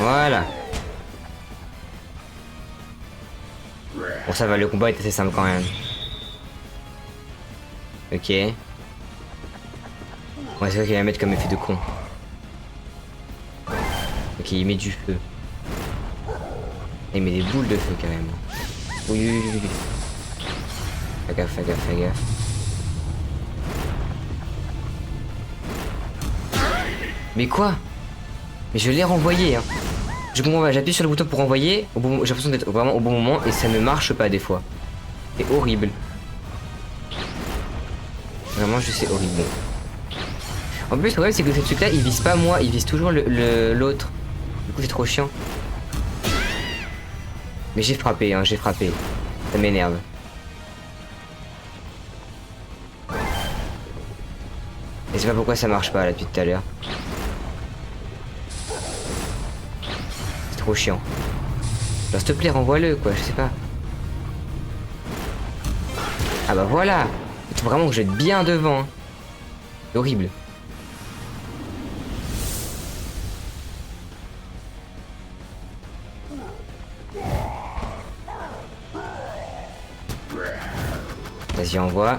Voilà. Bon ça va, le combat est assez simple quand même. Ok. Ouais, c'est vrai qu'il va mettre comme effet de con. Ok, il met du feu. Il met des boules de feu carrément. Oui, oui, oui, oui. Fais gaffe, fais gaffe, fais gaffe. Mais quoi? Mais je l'ai renvoyé, hein. Je comprends pas, j'appuie sur le bouton pour renvoyer, j'ai l'impression d'être vraiment au bon moment et ça ne marche pas des fois. C'est horrible. Vraiment, je sais horrible. En plus, le problème, c'est que ce truc-là, il vise pas moi, il vise toujours l'autre. Du coup, c'est trop chiant. Mais j'ai frappé, hein, j'ai frappé. Ça m'énerve. Et je sais pas pourquoi ça marche pas là depuis tout à l'heure. C'est trop chiant. Alors, s'il te plaît, renvoie-le, quoi, je sais pas. Ah bah voilà. Il faut vraiment que je jette bien devant. Hein. C'est horrible. Vas-y, envoie.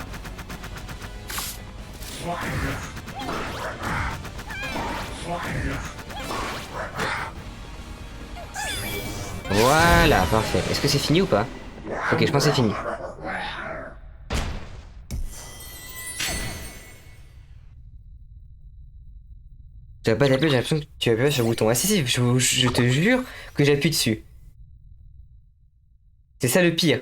Voilà, parfait. Est-ce que c'est fini ou pas? Ok, je pense que c'est fini. Tu vas pas taper, j'ai l'impression que tu appuies sur le bouton. Ah si, si, je te jure que j'appuie dessus. C'est ça le pire.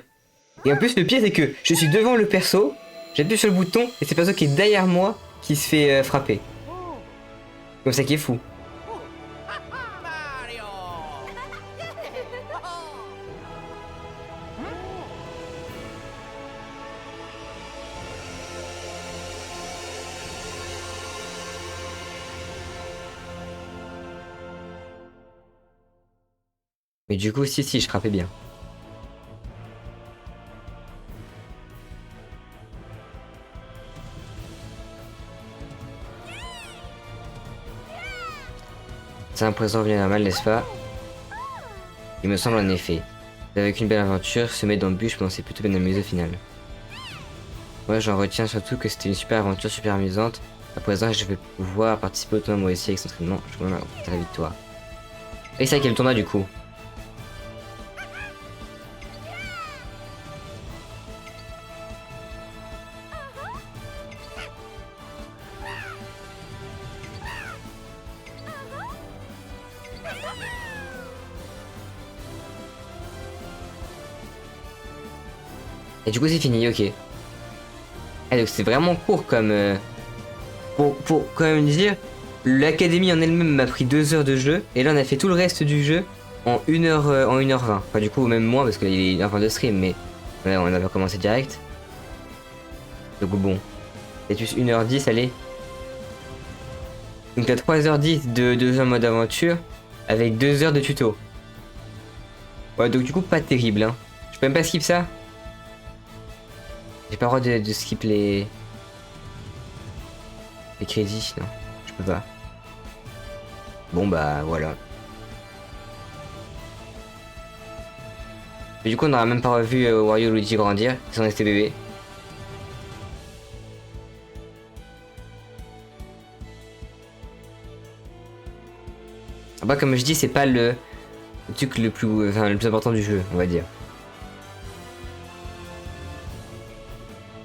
Et en plus, le pire, c'est que je suis devant le perso, j'appuie sur le bouton, et c'est le perso qui est derrière moi qui se fait frapper. Comme ça qui est fou. Mais du coup, si, si, je frappais bien. C'est un présent bien normal, n'est-ce pas? Il me semble en effet. Avec une belle aventure, se mettre dans le bus, je pensais plutôt bien amusé au final. Moi, j'en retiens surtout que c'était une super aventure, super amusante. À présent, je vais pouvoir participer au tournoi moi aussi avec son entraînement. Je vais à la victoire. Et c'est quel tournoi du coup? Et du coup, c'est fini, ok. Ah, donc c'est vraiment court comme... Pour quand même dire, l'académie en elle-même m'a pris 2 heures de jeu, et là on a fait tout le reste du jeu en 1h, en 1h20. Enfin du coup même moins parce qu'il est 1h20 de stream, mais ouais, on avait commencé direct. Donc bon, c'est juste 1h10, allez. Donc t'as 3h10 de jeu en mode aventure, avec 2 heures de tuto. Ouais, donc du coup pas terrible, hein. Je peux même pas skip ça. J'ai pas le droit de skip les crédits, non, je peux pas. Bon bah voilà. Mais du coup on n'aura même pas revu Wario Luigi grandir, ils sont restés bébés. Après comme je dis c'est pas le truc le plus, le plus important du jeu on va dire.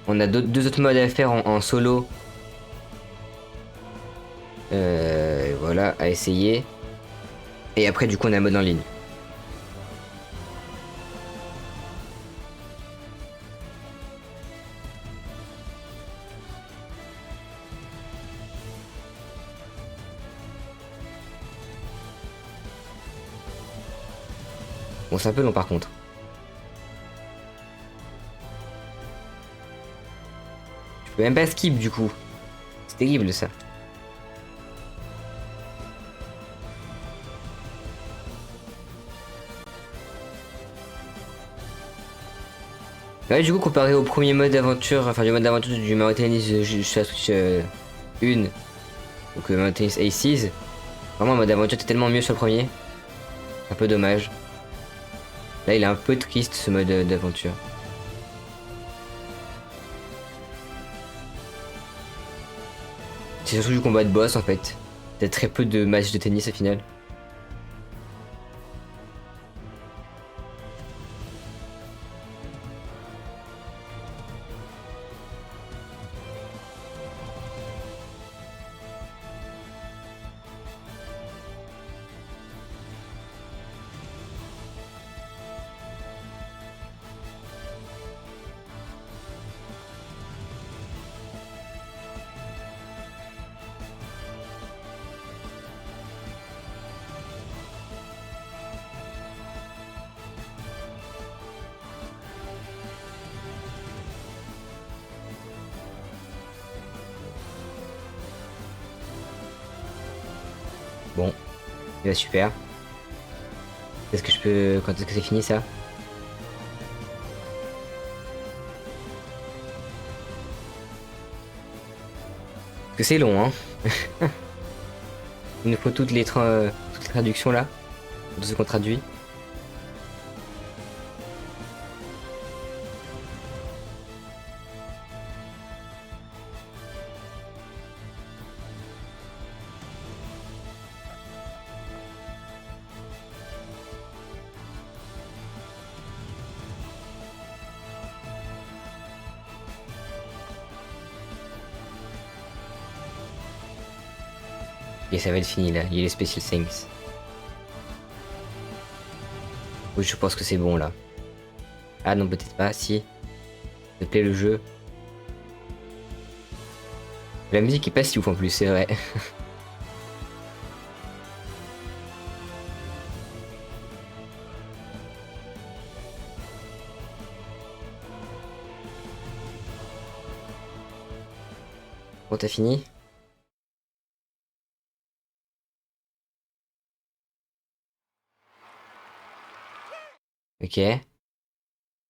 On a deux autres modes à faire en solo. Voilà, à essayer. Et après du coup on a un mode en ligne. Bon c'est un peu long par contre. Je peux même pas skip du coup. C'est terrible ça. Ouais, du coup, comparé au premier mode d'aventure, enfin du mode d'aventure du Mario Tennis sur la Switch 1, donc Mario Tennis Aces, vraiment le mode d'aventure était tellement mieux sur le premier. Un peu dommage. Là, il est un peu triste ce mode d'aventure. C'est surtout du combat de boss en fait. T'as très peu de matchs de tennis au final. Bon, et bah super. Est-ce que je peux... Quand est-ce que c'est fini ça? Parce que c'est long, hein. Il nous faut toutes les traductions là. Tout ce qu'on traduit. Et ça va être fini là, il y a les Special Things. Oui, je pense que c'est bon là. Ah non, peut-être pas, si. S'il te plaît, le jeu. La musique est pas si ouf en plus, c'est vrai. Bon, t'as fini? Ok.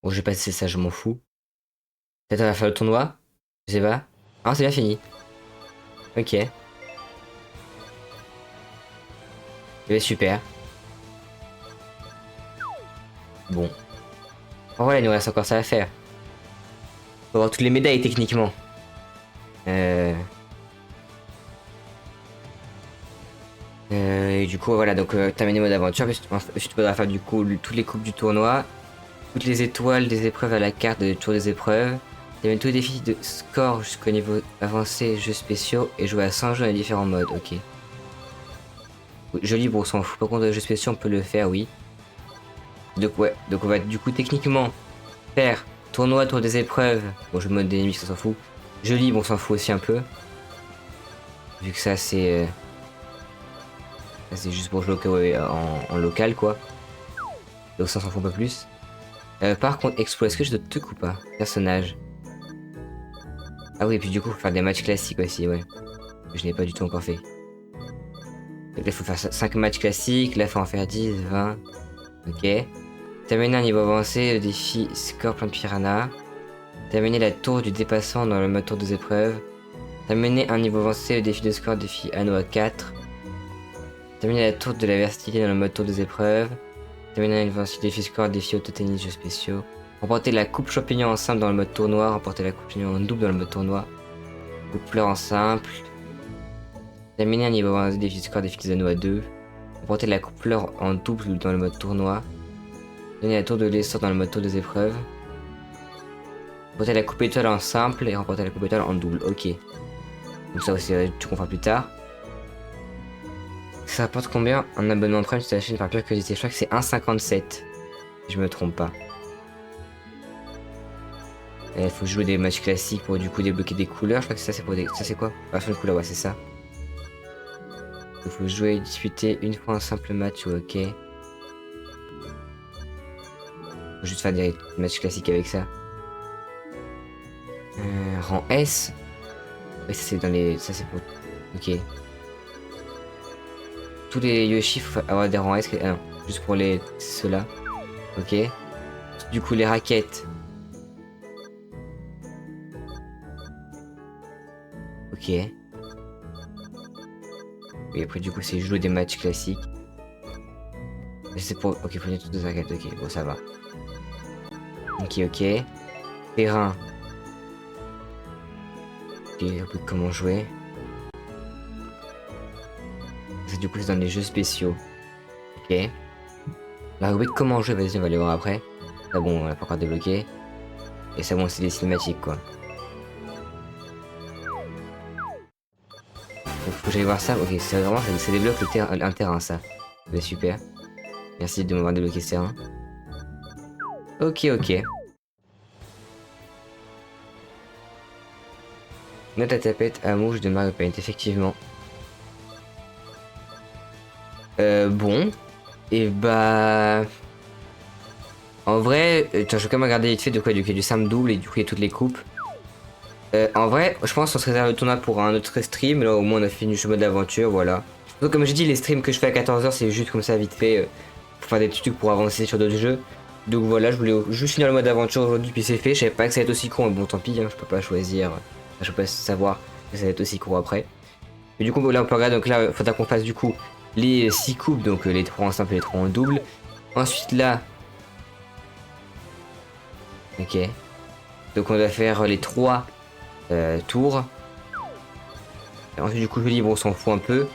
Bon, je vais passer ça, je m'en fous. Peut-être on va faire le tournoi? Je sais pas. Ah, c'est bien fini. Ok. Eh ben, super. Bon. En vrai, il nous reste encore ça à faire. Faut avoir toutes les médailles techniquement. Et du coup, voilà, donc terminer mode aventure. Ensuite, tu podras faire du coup toutes les coupes du tournoi, toutes les étoiles des épreuves à la carte de tour des épreuves. Termine tous les défis de score jusqu'au niveau avancé, jeux spéciaux et jouer à 100 jeux dans les différents modes. Ok. Joli, bon, on s'en fout. Par contre, les jeux spéciaux, on peut le faire, oui. Donc, ouais, donc on va du coup techniquement faire tournoi, tour des épreuves. Bon, je mode d'ennemis, ça s'en fout. Joli, bon, on s'en fout aussi un peu. Vu que ça, c'est. C'est juste pour jouer en local, quoi. Donc ça, on s'en fout pas plus. Par contre, Explo, est-ce que je dois te ou pas? Personnage. Ah oui, et puis du coup, faut faire des matchs classiques aussi, ouais. Je n'ai pas du tout encore fait. Donc là, il faut faire 5 matchs classiques. Là, il faut en faire 10, 20. Ok. Terminer un niveau avancé, le défi score plein de piranha. Terminer la tour du dépassant dans le mode tour des épreuves. Terminer un niveau avancé, le défi de score, défi anneau à 4. Terminer la tour de la versatilité dans le mode tour des épreuves. Terminer un niveau avancé, défi score, défi auto-tennis, jeux spéciaux. Remporter la coupe champignon en simple dans le mode tournoi. Remporter la coupe champignon en double dans le mode tournoi. Coupe fleur en simple. Terminer un niveau avancé, défi score, défi des anneaux à 2. Remporter la coupe fleur en double dans le mode tournoi. Terminer la tour de l'essor dans le mode tour des épreuves. Remporter la coupe étoile en simple et remporter la coupe étoile en double. Ok. Donc ça aussi, tu comprends plus tard. Ça rapporte combien un abonnement Prime sur ta chaîne par pure curiosité? Je crois que c'est 1,57. Si je me trompe pas. Il faut jouer des matchs classiques pour du coup débloquer des couleurs. Je crois que ça c'est pour des. Ça c'est quoi? Version de couleurs, ouais, c'est ça. Il faut jouer et disputer une fois un simple match, ok. Faut juste faire des matchs classiques avec ça. Rang S. Ouais, ça c'est dans les. Ça c'est pour. Ok. Tous les Yoshi, faut avoir des rangs S. Ah non, juste pour les. Ceux-là. Ok. Du coup, les raquettes. Ok. Et après, du coup, c'est jouer des matchs classiques. C'est pour. Ok, faut toutes les raquettes. Ok, bon, ça va. Ok, ok. Terrain. Ok, un peu comment jouer. Ça, du coup, c'est dans les jeux spéciaux. Ok. La rubrique comment jouer, vas-y, on va aller voir après. Ça, bon, on l'a pas encore débloqué. Et ça, bon, c'est des cinématiques, quoi. Donc, faut que j'aille voir ça. Ok, c'est vraiment, ça débloque un terrain, ça. Bah, super. Merci de m'avoir débloqué ce terrain. Ok, ok. Note à tapette à mouche de Mario Paint, effectivement. Bon. Et bah... En vrai, tiens, je vais quand même regarder vite fait de quoi il y a du simple double et du coup il y a toutes les coupes. En vrai, je pense qu'on se réserve le tournoi pour un autre stream. Là au moins on a fini le chemin de l'aventure, voilà. Donc comme j'ai dit, les streams que je fais à 14h, c'est juste comme ça, vite fait, pour faire des petits trucs pour avancer sur d'autres jeux. Donc voilà, je voulais juste finir le mode aventure aujourd'hui, puis c'est fait. Je savais pas que ça allait être aussi court, mais bon, tant pis, hein, je peux pas choisir, je peux pas savoir que ça va être aussi court après. Mais du coup, là, on peut regarder, donc là, il faudra qu'on fasse du coup les 6 coupes, donc les 3 en simple et les 3 en double. Ensuite, là, ok. Donc on doit faire les 3 tours. Et ensuite, du coup, le libre, on s'en fout un peu.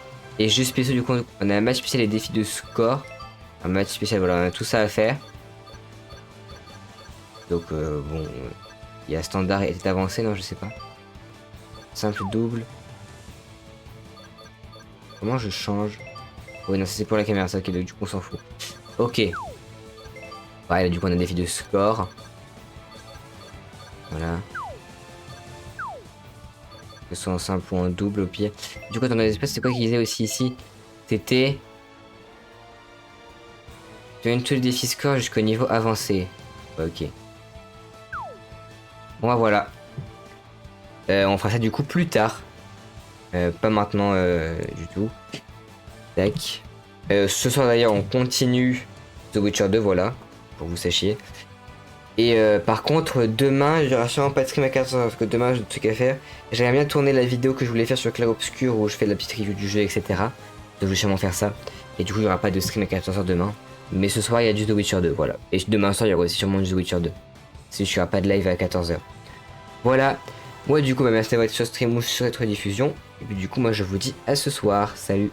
Et jeux spéciaux, du coup, on a un match spécial et défi de score. Un match spécial, voilà, on a tout ça à faire. Donc, bon, il y a standard et avancé, non, je sais pas. Simple, double. Comment je change? Oui, non, c'est pour la caméra, ça, ok, donc du coup, on s'en fout. Ok. Ouais, là, du coup, on a un défi de score. Voilà. Que ce soit en simple ou en double, au pire. Du coup, dans les espèces, c'est quoi qu'ils disaient aussi ici? C'était... Tu as une touche défi score jusqu'au niveau avancé. Ok. Bon, bah, voilà. On fera ça, du coup, plus tard. Pas maintenant, du tout. Tac. Ce soir, d'ailleurs, on continue The Witcher 2, voilà. Pour que vous sachiez. Et par contre, demain, il y aura sûrement pas de stream à 14h parce que demain j'ai des trucs à faire. J'aimerais bien tourner la vidéo que je voulais faire sur Clair Obscur où je fais la petite review du jeu, etc. Donc je vais sûrement faire ça. Et du coup, il n'y aura pas de stream à 14h demain. Mais ce soir, il y a du The Witcher 2, voilà. Et demain soir, il y aura aussi sûrement du The Witcher 2. Si je n'y aura pas de live à 14h. Voilà. Moi, du coup, merci d'avoir été sur stream ou sur cette rediffusion. Et puis, du coup, moi, je vous dis à ce soir. Salut.